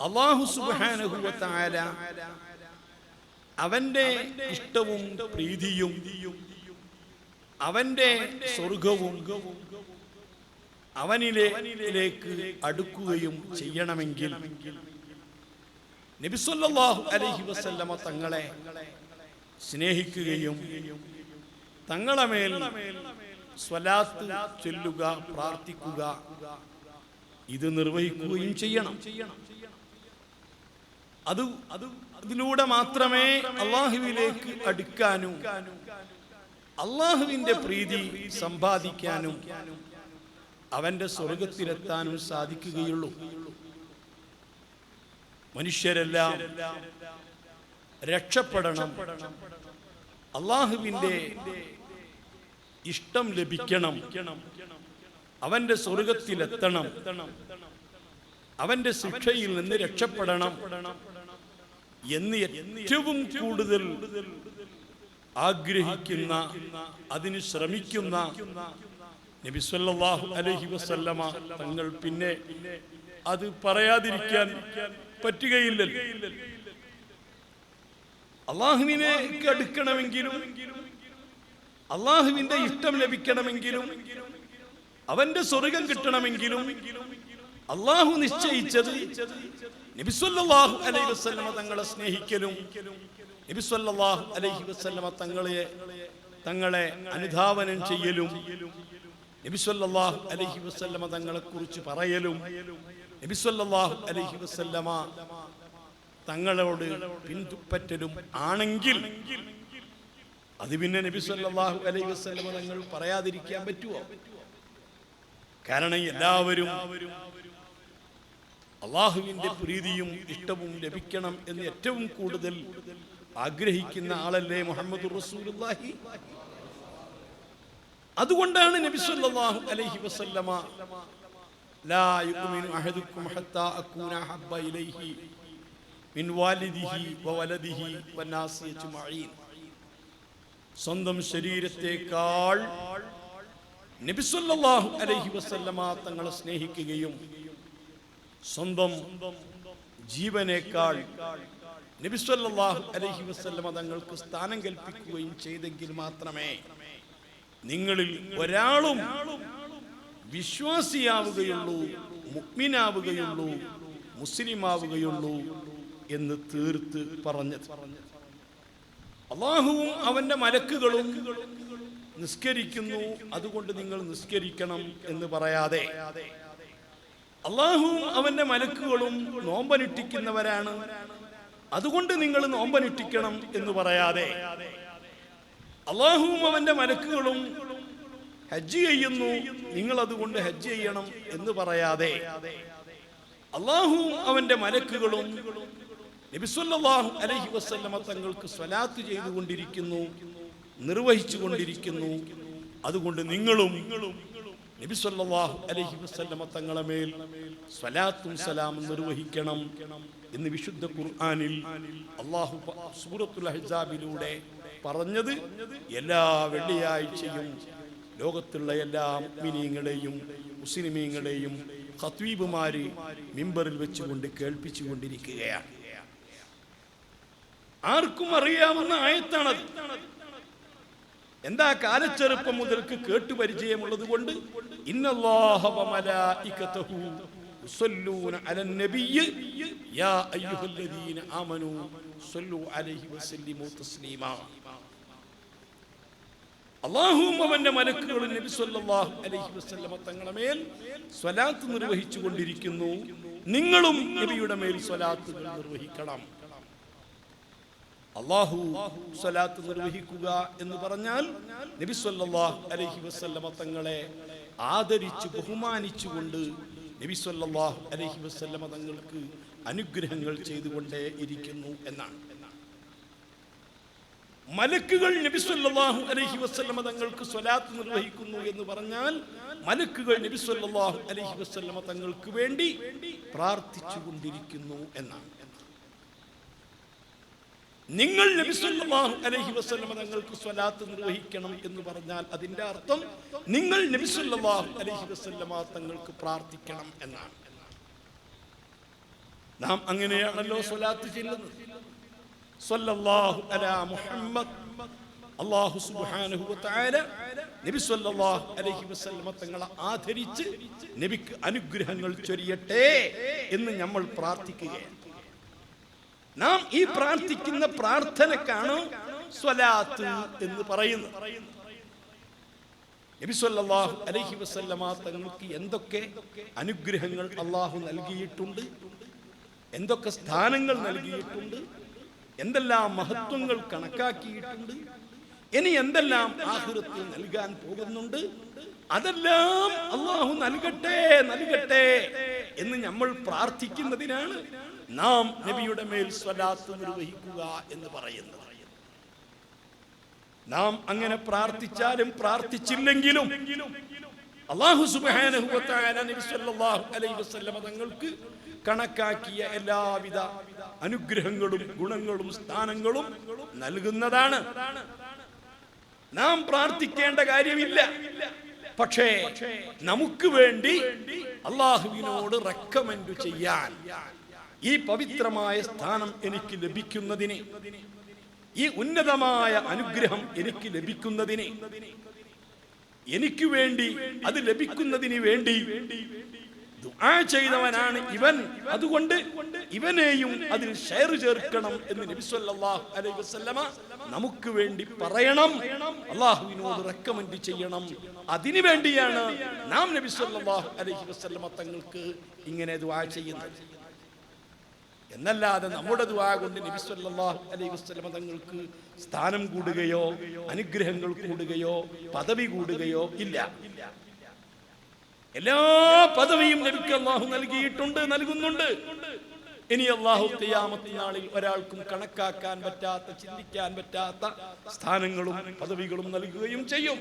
അല്ലാഹു സുബ്ഹാനഹു വ തആല അവന്റെ ഇഷ്ടവും പ്രീതിയും അവന്റെ സ്വർഗവും അവനിലേക്ക് അടുക്കുകയും ചെയ്യണമെങ്കിൽ നബി സല്ലല്ലാഹു അലൈഹി വസല്ലമ തങ്ങളെ സ്നേഹിക്കുകയും തങ്ങളെ മേൽ സ്വലാത്ത് ചൊല്ലുക, പ്രാർത്ഥിക്കുക, ഇത് നിർവഹിക്കുകയും ചെയ്യണം. അതിലൂടെ മാത്രമേ അല്ലാഹുവിലേക്ക് അടുക്കാനും അല്ലാഹുവിന്റെ പ്രീതി സമ്പാദിക്കാനും അവന്റെ സ്വർഗത്തിലെത്താനും സാധിക്കുകയുള്ളൂ. മനുഷ്യരെല്ലാം രക്ഷപ്പെടണം, അല്ലാഹുവിന്റെ ഇഷ്ടം ലഭിക്കണം, അവന്റെ സ്വർഗത്തിലെത്തണം, അവന്റെ ശിക്ഷയിൽ നിന്ന് രക്ഷപ്പെടണം എന്ന് ഏറ്റവും കൂടുതൽ ആഗ്രഹിക്കുന്ന, അതിന് ശ്രമിക്കുന്ന നബി സല്ലല്ലാഹു അലൈഹി വസല്ലമ തങ്ങൾ പിന്നെ അത് പറയാതിരിക്കാൻ പറ്റുകയില്ലല്ലോ. അല്ലാഹുവിനെ അടുക്കണമെങ്കിലും അല്ലാഹുവിന്റെ ഇഷ്ടം ലഭിക്കണമെങ്കിലും അവന്റെ സ്വർഗം കിട്ടണമെങ്കിലും അല്ലാഹു നിശ്ചയിച്ചത് നബി സല്ലല്ലാഹു അലൈഹി വസല്ലമ തങ്ങളെ സ്നേഹിക്കലും നബി സല്ലല്ലാഹു അലൈഹി വസല്ലമ തങ്ങളെ അനുധാവനം ചെയ്യലും നബി സല്ലല്ലാഹു അലൈഹി വസല്ലമ തങ്ങളെ കുറിച്ച് പറയലും നബി സല്ലല്ലാഹു അലൈഹി വസല്ലമ തങ്ങളോട് പിൻപറ്റലും ആണെങ്കിൽ അത് പിന്നെ നബി സല്ലല്ലാഹു അലൈഹി വസല്ലമ തങ്ങൾ പറയാതിരിക്കാൻ പറ്റുമോ? കാരണം എല്ലാവരും അല്ലാഹുവിന്റെ പ്രീതിയും ഇഷ്ടവും ലഭിക്കണം എന്ന് ഏറ്റവും കൂടുതൽ ആഗ്രഹിക്കുന്ന ആളല്ലേ മുഹമ്മദുർ റസൂലുള്ളാഹി. അതുകൊണ്ടാണ് നബി സല്ലല്ലാഹു അലൈഹി വസല്ലമ ലാ യുമിനു അഹദുക്കും ഹത്താ അകൂന ഹബ്ബ ഇലൈഹി മിൻ വാലിദിഹി വവലദിഹി വന്നാസി അജ്മഈൻ. സ്വന്തം ശരീരത്തെക്കാൾ നബി സല്ലല്ലാഹു അലൈഹി വസല്ലമ തങ്ങളെ സ്നേഹിക്കുകയും സ്വന്തം ജീവനേക്കാൾ നബി സല്ലല്ലാഹു അലൈഹി വസല്ലമ തങ്ങൾക്ക് സ്ഥാനം കൽപ്പിക്കുകയും ചെയ്തെങ്കിൽ മാത്രമേ നിങ്ങളിൽ ഒരാളും വിശ്വാസിയാവുകയുള്ളൂ, മുഅ്മിനാവുകയുള്ളൂ, മുസ്ലിമാവുകയുള്ളൂ എന്ന് തീർത്ത് പറഞ്ഞത്. അല്ലാഹുവും അവന്റെ മലക്കുകളും നിസ്കരിക്കുന്നു, അതുകൊണ്ട് നിങ്ങൾ നിസ്കരിക്കണം എന്ന് പറയാതെ, അല്ലാഹുവും അവന്റെ മലക്കുകളും നോമ്പനുഷ്ഠിക്കുന്നവരാണ്, അതുകൊണ്ട് നിങ്ങൾ നോമ്പനുഷ്ഠിക്കണം എന്ന് പറയാതെ, അല്ലാഹുവും അവന്റെ മലക്കുകളും ഹജ്ജ് ചെയ്യുന്നു, നിങ്ങൾ അതുകൊണ്ട് ഹജ്ജ് ചെയ്യണം എന്ന് പറയാതെ, അല്ലാഹുവും അവന്റെ മലക്കുകളും നബി സല്ലല്ലാഹു അലൈഹി വസല്ലമ തങ്ങൾക്ക് സ്വലാത്ത് ചെയ്തുകൊണ്ടിരിക്കുന്നു, നിർവഹിച്ചു കൊണ്ടിരിക്കുന്നു, അതുകൊണ്ട് നിങ്ങളും നബി സല്ലല്ലാഹു അലൈഹി വസല്ലമ തങ്ങളെ മേൽ സ്വലാത്തും സലാമും നിർവഹിക്കണം എന്ന് വിശുദ്ധ ഖുർആനിൽ അല്ലാഹു സൂറത്തുൽ അഹ്സാബിലൂടെ പറഞ്ഞത് എല്ലാ വെള്ളിയാഴ്ചയും ലോകത്തുള്ള എല്ലാ മുഅ്മിനീങ്ങളെയും മുസ്ലിമീങ്ങളെയും ഖത്വീബുമാര് മിമ്പറിൽ വെച്ചുകൊണ്ട് കേൾപ്പിച്ചുകൊണ്ടിരിക്കുകയാണ്. ആർക്കും അറിയാവുന്ന ആയത്താണത്. എന്താ? കാലച്ചെറുപ്പം മുതൽക്ക് കേട്ടുപരിചയമുള്ളത് കൊണ്ട് ഇന്നല്ലാഹ വ മലായികതഹു യുസല്ലൂന അലൻ നബിയ്യി യാ അയ്യുഹല്ലദീന ആമനൂ സ്വല്ലു അലൈഹി വസല്ലിമു തസ്ലീമാ. അല്ലാഹുവും അവന്റെ മലക്കുകളും നബി സല്ലല്ലാഹു അലൈഹി വസല്ലമ തങ്ങളുടെ മേൽ സ്വലാത്ത് നിർവഹിച്ചു കൊണ്ടിരിക്കുന്നു, നിങ്ങളും നബിയുടെ മേൽ സ്വലാത്തുകൾ നിർവഹിക്കണം. അല്ലാഹു സ്വലാത്ത് നിർവഹിക്കുക എന്ന് പറഞ്ഞാൽ നബി സല്ലല്ലാഹു അലൈഹി വസല്ലമ തങ്ങളെ ആദരിച്ച് ബഹുമാനിച്ചുകൊണ്ട് നബി സല്ലല്ലാഹു അലൈഹി വസല്ലമ തങ്ങൾക്ക് അനുഗ്രഹങ്ങൾ ചെയ്തുകൊണ്ടേ ഇരിക്കുന്നു എന്നാണ്. മലക്കുകൾ നബി സല്ലല്ലാഹു അലൈഹി വസല്ലമ തങ്ങൾക്ക് സ്വലാത്ത് നിർവഹിക്കുന്നു എന്ന് പറഞ്ഞാൽ മലക്കുകൾ നബി സല്ലല്ലാഹു അലൈഹി വസല്ലമ തങ്ങൾക്ക് വേണ്ടി പ്രാർത്ഥിച്ചു കൊണ്ടിരിക്കുന്നു എന്നാണ്. നിങ്ങൾ നബി സല്ലല്ലാഹു അലൈഹി വസല്ലമ തങ്ങൾക്ക് സ്വലാത്ത് നിർവഹിക്കണം എന്ന് പറഞ്ഞാൽ അതിന്റെ അർത്ഥം നിങ്ങൾ നബി സല്ലല്ലാഹു അലൈഹി വസല്ലമ തങ്ങൾക്ക് പ്രാർത്ഥിക്കണം എന്നാണ്. നാം അങ്ങനെയാണല്ലോ സ്വലാത്ത് ചെല്ലുന്നത്. സ്വല്ലല്ലാഹു അലാ മുഹമ്മദ്. അല്ലാഹു സുബ്ഹാനഹു വ തആല നബി സ്വല്ലല്ലാഹു അലൈഹി വസല്ലമ തങ്ങളെ ആദരിച്ച് നബിക്ക് അനുഗ്രഹങ്ങൾ ചൊരിയട്ടെ എന്ന് നമ്മൾ പ്രാർത്ഥിക്കുകയാണ്. നാം ഈ പ്രാർത്ഥിക്കുന്ന പ്രാർത്ഥനക്കാണ് സ്വലാത്ത് എന്ന് പറയുന്നത്. നബി സല്ലല്ലാഹു അലൈഹി വസല്ലമ തങ്ങൾക്ക് എന്തൊക്കെ അനുഗ്രഹങ്ങൾ അല്ലാഹു നൽകിയിട്ടുണ്ട്, എന്തൊക്കെ സ്ഥാനങ്ങൾ നൽകിയിട്ടുണ്ട്, എന്തെല്ലാം മഹത്വങ്ങൾ കണക്കാക്കിയിട്ടുണ്ട്, ഇനി എന്തെല്ലാം ആഖിറത്തിൽ നൽകാൻ പോകുന്നുണ്ട്, അതെല്ലാം അല്ലാഹു നൽകട്ടെ നൽകട്ടെ എന്ന് നമ്മൾ പ്രാർത്ഥിക്കുന്നതിനാണ് നാം നബിയുടെ മേൽ സ്വലാത്ത് നിർവഹിക്കുക എന്ന് പറയുന്നത്. നാം അങ്ങനെ പ്രാർത്ഥിച്ചാലും പ്രാർത്ഥിച്ചില്ലെങ്കിലും അല്ലാഹു സുബ്ഹാനഹു വ തആല നബി സല്ലല്ലാഹു അലൈഹി വസല്ലം തങ്ങൾക്ക് കണക്കാക്കിയ എല്ലാവിധ അനുഗ്രഹങ്ങളും ഗുണങ്ങളും സ്ഥാനങ്ങളും നൽകുന്നതാണ്. നാം പ്രാർത്ഥിക്കേണ്ട കാര്യമില്ല. പക്ഷേ നമുക്ക് വേണ്ടി അല്ലാഹുവിനോട് റെക്കമെൻഡ് ചെയ്യാൻ, ഈ പവിത്രമായ സ്ഥാനം എനിക്ക് ലഭിക്കുന്നതിന്, ഈ ഉന്നതമായ അനുഗ്രഹം എനിക്ക് ലഭിക്കുന്നതിന്, എനിക്ക് വേണ്ടി അത് ലഭിക്കുന്നതിന് വേണ്ടി ദുആ ചെയ്തവനാണ് ഇവൻ, അതുകൊണ്ട് ഇവനെയും അതിൽ ഷെയർ ചേർക്കണം എന്ന് നബി സല്ലല്ലാഹു അലൈഹി വസല്ലമ നമുക്ക് വേണ്ടി പറയണം, അല്ലാഹുവിനോട് റെക്കമെൻഡ് ചെയ്യണം. അതിനു വേണ്ടിയാണ് നാം നബി സല്ലല്ലാഹു അലൈഹി വസല്ലമ തങ്ങൾക്ക് ഇങ്ങനെ ദുആ ചെയ്യുന്നത്. എന്നല്ലാതെ നമ്മുടെ ദുആ കൊണ്ട് നബി സല്ലല്ലാഹു അലൈഹി വസല്ലമ തങ്ങൾക്ക് സ്ഥാനം കൂടുകയോ അനുഗ്രഹങ്ങൾ കൂടുകയോ പദവി കൂടുകയോ ഇല്ല. എല്ലാ പദവിയും നബിക്ക് അല്ലാഹു നൽകിയിട്ടുണ്ട്, നൽകുന്നുണ്ട്. ഇനി അല്ലാഹു ഖിയാമത്ത് നാളിൽ ഒരാൾക്കും കണക്കാക്കാൻ പറ്റാത്ത, ചിന്തിക്കാൻ പറ്റാത്ത സ്ഥാനങ്ങളും പദവികളും നൽകുകയും ചെയ്യും.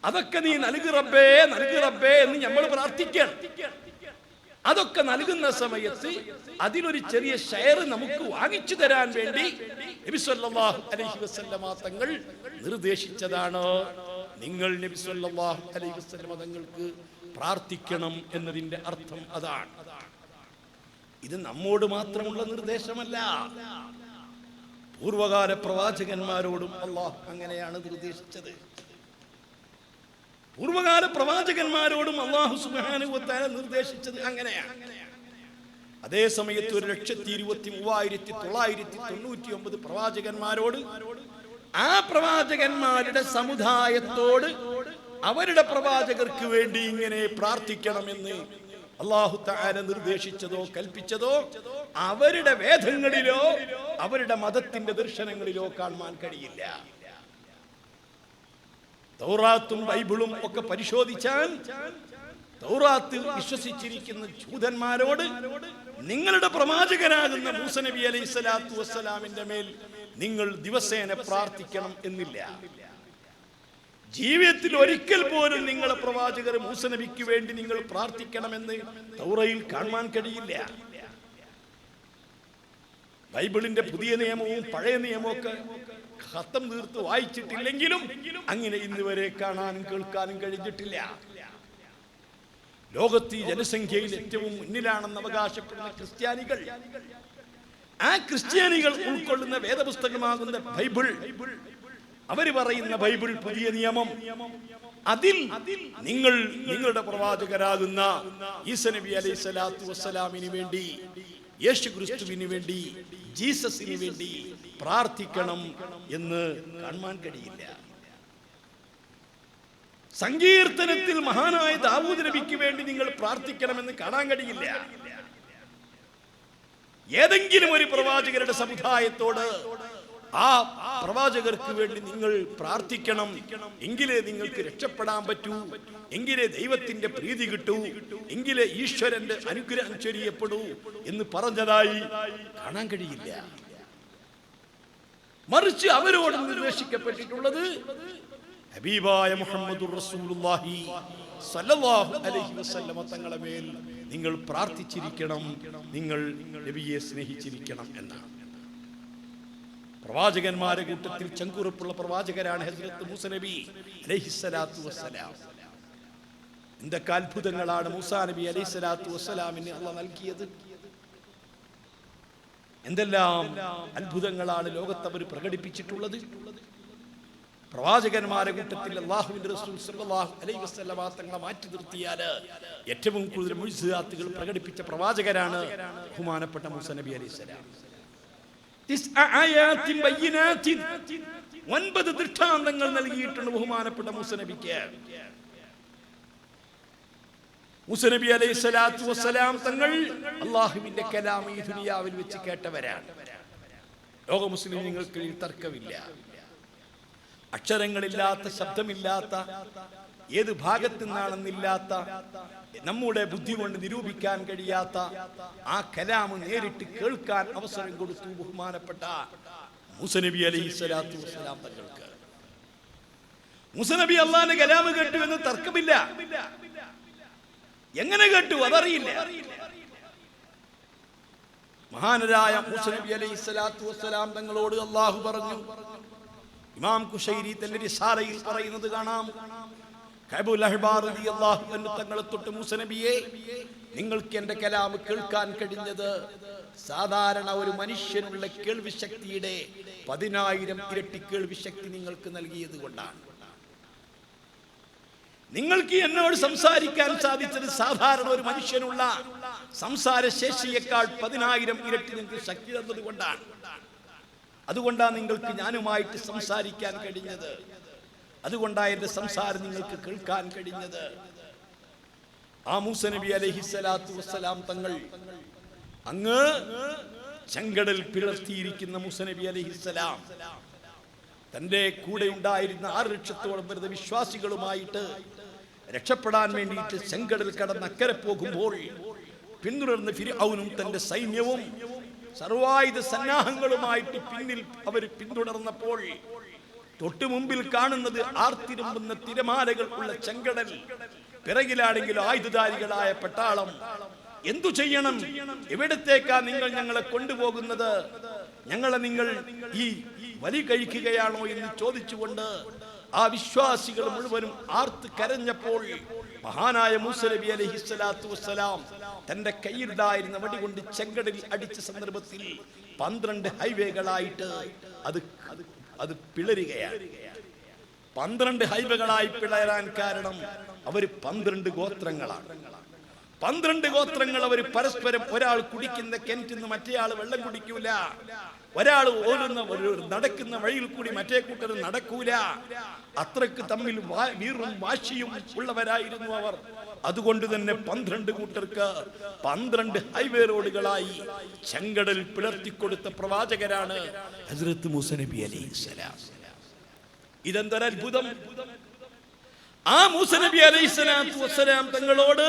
അതൊക്കെ നീ നൽകു റബ്ബേ, നൽകു റബ്ബേ എന്ന് നമ്മൾ പ്രാർത്ഥിക്കണം. അതൊക്കെ നൽകുന്ന സമയത്ത് അതിലൊരു ചെറിയ ഷെയർ നമുക്ക് വാങ്ങിച്ചു തരാൻ വേണ്ടി നബി സല്ലല്ലാഹു അലൈഹി വസല്ലമ തങ്ങൾ നിർദ്ദേശിച്ചതാണ്. നിങ്ങൾ നബി സല്ലല്ലാഹു അലൈഹി വസല്ലമ തങ്ങൾക്ക് പ്രാർത്ഥിക്കണം എന്നതിന്റെ അർത്ഥം അതാണ്. ഇത് നമ്മോട് മാത്രമുള്ള നിർദ്ദേശമല്ല, പൂർവകാല പ്രവാചകന്മാരോടും അല്ലാഹു അങ്ങനെയാണ് നിർദ്ദേശിച്ചത്. പൂർവകാല പ്രവാചകന്മാരോടും അല്ലാഹു സുബ്ഹാനഹു വ തആല നിർദ്ദേശിച്ചത് അങ്ങനെയാണ്. അതേ സമയത്ത് 1,23,999 പ്രവാചകന്മാരോട്, ആ പ്രവാചകന്മാരുടെ സമുദായത്തോട് അവരുടെ പ്രവാചകർക്ക് വേണ്ടി ഇങ്ങനെ പ്രാർത്ഥിക്കണമെന്ന് അല്ലാഹു തആല നിർദ്ദേശിച്ചതോ കൽപ്പിച്ചതോ അവരുടെ വേദങ്ങളിലോ അവരുടെ മതത്തിന്റെ ദർശനങ്ങളിലോ കാണാൻ കഴിയില്ല. തൗറാത്തും ബൈബിളും ഒക്കെ പരിശോധിച്ചാൽ തൗറാത്തിൽ വിശ്വസിച്ചിരിക്കുന്ന ജൂതന്മാരോട് നിങ്ങളുടെ പ്രവാചകനാകുന്ന മൂസ നബി അലൈഹി സ്വലാത്തു വസ്സലാമിന്റെ മേൽ നിങ്ങൾ ദിവസേന പ്രാർത്ഥിക്കണം എന്നില്ല. ജീവിതത്തിൽ ഒരിക്കൽ പോലും നിങ്ങളെ പ്രവാചകർ മൂസ നബിക്ക് വേണ്ടി നിങ്ങൾ പ്രാർത്ഥിക്കണമെന്ന് തൗറയിൽ കാണാൻ കഴിയില്ല. ബൈബിളിന്റെ പുതിയ നിയമവും പഴയ നിയമവും ഒക്കെ ഖത്തം തീർത്ത് വായിച്ചിട്ടില്ലെങ്കിലും അങ്ങനെ ഇന്ന് വരെ കാണാനും കേൾക്കാനും കഴിഞ്ഞിട്ടില്ല. ലോകത്ത് ജനസംഖ്യയിൽ ഏറ്റവും മുന്നിലാണെന്ന് അവകാശപ്പെടുന്ന ക്രിസ്ത്യാനികൾ, ആ ക്രിസ്ത്യാനികൾ ഉൾക്കൊള്ളുന്ന വേദപുസ്തകമാകുന്ന ബൈബിൾ, അവര് പറയുന്ന ബൈബിൾ പുതിയ നിയമം, അതിൽ നിങ്ങൾ നിങ്ങളുടെ പ്രവാചകരാകുന്ന ഈസാ നബി അലൈഹി സ്വലാത്തു വസ്സലാമിന് വേണ്ടി, യേശു ക്രിസ്തുവിന് വേണ്ടി, ജീസസിന് വേണ്ടി പ്രാർത്ഥിക്കണം എന്ന് കാണാൻ കഴിയില്ല. സങ്കീർത്തനത്തിൽ മഹാനായ ദാവൂദ് നബിക്ക് വേണ്ടി നിങ്ങൾ പ്രാർത്ഥിക്കണമെന്ന് കാണാൻ കഴിയില്ല. ഏതെങ്കിലും ഒരു പ്രവാചകരുടെ സമുദായത്തോട് ആ പ്രവാചകർക്ക് വേണ്ടി നിങ്ങൾ പ്രാർത്ഥിക്കണം, എങ്കിലേ നിങ്ങൾക്ക് രക്ഷപ്പെടാൻ പറ്റൂ, എങ്കിലേ ദൈവത്തിന്റെ പ്രീതി കിട്ടൂ, എങ്കിലേ ഈശ്വരന്റെ അനുഗ്രഹം ചൊരിയപ്പെടൂ എന്ന് പറഞ്ഞതായി കാണാൻ കഴിയില്ല. മറിച്ച് അവരോട് നിർദ്ദേശിക്കപ്പെട്ടിട്ടുള്ളത് ഹബീബായ മുഹമ്മദുർ റസൂലുള്ളാഹി സ്വല്ലല്ലാഹു അലൈഹി വസല്ലമ തങ്ങളെ മേൽ നിങ്ങൾ പ്രാർത്ഥിച്ചിരിക്കണം, നിങ്ങൾ നബിയെ സ്നേഹിച്ചിരിക്കണം എന്നാണ്. പ്രവാചകന്മാരുടെ കൂട്ടത്തിൽ ചങ്കുറപ്പുള്ള പ്രവാചകരാണ് ഹസ്രത്ത് മൂസ നബി അലൈഹിസ്സലാത്തു വസ്സലാം. എന്തൊക്കെ അത്ഭുതങ്ങളാണ് മൂസാ നബി അലൈഹിസ്സലാത്തു വസ്സലാമിന് അല്ലാഹു നൽകിയത്. എന്തെല്ലാം അത്ഭുതങ്ങളാണ് ലോകത്ത് അവർ പ്രകടിപ്പിച്ചിട്ടുള്ളത്. പ്രവാചകന്മാരെ കൂട്ടത്തിൽ അല്ലാഹുവിന്റെ റസൂൽ സല്ലല്ലാഹു അലൈഹി വസല്ലമ തങ്ങളെ മാറ്റി നിർത്തിയാൽ ഏറ്റവും കൂടുതൽ മുഅ്ജിസാത്തുകൾ പ്രകടിപ്പിച്ച പ്രവാചകരാണ് ബഹുമാനപ്പെട്ട മൂസ നബി അലൈഹിസ്സലാം. 9 ദൃഷ്ടാന്തങ്ങൾ നൽകിയിട്ടുണ്ട് ബഹുമാനപ്പെട്ട മൂസ നബിക്ക്. മൂസ നബി അലൈഹിസ്സലാത്തു വസ്സലാം തങ്ങൾ അല്ലാഹുവിന്റെ കലാം ഈ ദുനിയാവിൽ വെച്ച് കേട്ടവരാണ്. ലോക മുസ്ലിമീങ്ങൾക്ക് തർക്കമില്ല. അക്ഷരങ്ങളില്ലാത്ത, ശബ്ദമില്ലാത്ത, ഏത് ഭാഗത്തു നിന്നാണെന്നില്ലാത്ത, നമ്മുടെ ബുദ്ധി കൊണ്ട് നിരൂപിക്കാൻ കഴിയാത്ത ആ കലാം നേരിട്ട് കേൾക്കാൻ അവസരം കൊടുത്തു ബഹുമാനപ്പെട്ട മൂസ നബി അലൈഹിസ്സലാത്തു വസ്സലാം തങ്ങൾക്ക്. മൂസ നബി അല്ലാഹുവിന്റെ കലാം കേട്ടു എന്ന് തർക്കമില്ല. എങ്ങനെ കേട്ടു അതറിയില്ല. മഹാനരായ മൂസ നബി അലൈഹിസ്സലാത്തു വസ്സലാം തങ്ങളോട് അല്ലാഹു പറഞ്ഞു. ഇമാം കുശൈരി തന്റെ റിസാലയിൽ പറയുന്നത് കാണാം. കഅബുൽ അഹ്ബാർ റളിയല്ലാഹു അൻഹു തങ്ങളെ തൊട്ട് മൂസ നബിയെ, നിങ്ങൾക്ക് എന്റെ കലാം കേൾക്കാൻ കഴിഞ്ഞത് സാധാരണ ഒരു മനുഷ്യനുള്ള കേൾവി ശക്തിയുടെ 10,000 ഇരട്ടി കേൾവി ശക്തി നിങ്ങൾക്ക് നൽകിയത് കൊണ്ടാണ്. നിങ്ങൾക്ക് എന്നോട് സംസാരിക്കാൻ സാധിച്ചത് സാധാരണ ഒരു മനുഷ്യനുള്ള സംസാര ശേഷിയേക്കാൾ 10,000 ഇരട്ടി നിങ്ങൾക്ക് ശക്തി തന്നത് കൊണ്ടാണ്. അതുകൊണ്ടാണ് നിങ്ങൾക്ക് ഞാനുമായിട്ട് സംസാരിക്കാൻ കഴിഞ്ഞത്. അതുകൊണ്ടാണ് എന്റെ സംസാരം നിങ്ങൾക്ക് കേൾക്കാൻ കഴിഞ്ഞത്. ആ മൂസ നബി അലൈഹിസ്സലാത്തു വസ്സലാം തങ്ങൾ അങ്ങ് ചെങ്കടൽ പിളർത്തിയിരിക്കുന്ന മൂസ നബി അലൈഹിസ്സലാം തന്റെ കൂടെ ഉണ്ടായിരുന്ന 6 ലക്ഷത്തോളം വരുന്ന വിശ്വാസികളുമായിട്ട് രക്ഷപ്പെടാൻ വേണ്ടിയിട്ട് ചെങ്കടൽ കടന്ന് അക്കരെ പോകുമ്പോൾ പിന്തുടർന്ന് ഫിർഔനും തന്റെ സൈന്യവും സർവായുധ സന്നാഹങ്ങളുമായിട്ട് പിന്നിൽ അവർ പിന്തുടർന്നപ്പോൾ തൊട്ടു മുമ്പിൽ കാണുന്നത് ആർത്തിരമ്പുന്ന തിരമാലകൾ ഉള്ള ചെങ്കടൽ, പിറകിലാണെങ്കിൽ ആയുധധാരികളായ പട്ടാളം. എന്തു ചെയ്യണം? എവിടത്തേക്കാ നിങ്ങൾ ഞങ്ങളെ കൊണ്ടുപോകുന്നത്? ഞങ്ങളെ നിങ്ങൾ ഈ വലി കഴിക്കുകയാണോ എന്ന് ചോദിച്ചുകൊണ്ട് ആ വിശ്വാസികൾ മുഴുവനും ആർത്ത് കരഞ്ഞപ്പോൾ മഹാനായ മൂസ നബി അലൈഹിസ്സലാത്തു വസ്സലാം തന്റെ കയ്യിലുണ്ടായിരുന്ന വടി കൊണ്ട് ചെങ്കടലിൽ അടിച്ച സന്ദർഭത്തിൽ 12 ഹൈവേകളായിട്ട് അത് പിളരുകയാണ്. 12 ഹൈവേകളായി പിളരാൻ കാരണം അവർ 12 ഗോത്രങ്ങളാണ്. 12 ഗോത്രങ്ങൾ അവർ പരസ്പരം, ഒരാൾ കുടിക്കുന്ന കിണറ്റിൽ നിന്ന് മറ്റേയാൾ വെള്ളം കുടിക്കൂല, ഒരാൾ ഓടുന്ന നടക്കുന്ന വഴിയിൽ കൂടി മറ്റേ കൂട്ടർ നടക്കൂല. അത്രക്ക് തമ്മിൽ വീറും വാശിയും ഉള്ളവരായിരുന്നു അവർ. അതുകൊണ്ട് തന്നെ 12 കൂട്ടർക്ക് 12 ഹൈവേ റോഡുകളായി ചെങ്കടൽ പിളർത്തിക്കൊടുത്ത പ്രവാചകരാണ് ഹസ്രത്ത് മൂസ നബി അലൈഹിസ്സലാം. ഇതെന്തൊരു അത്ഭുതം! ആ മൂസ നബി അലൈഹിസ്സലാത്തു വസ്സലാം തങ്ങളോട്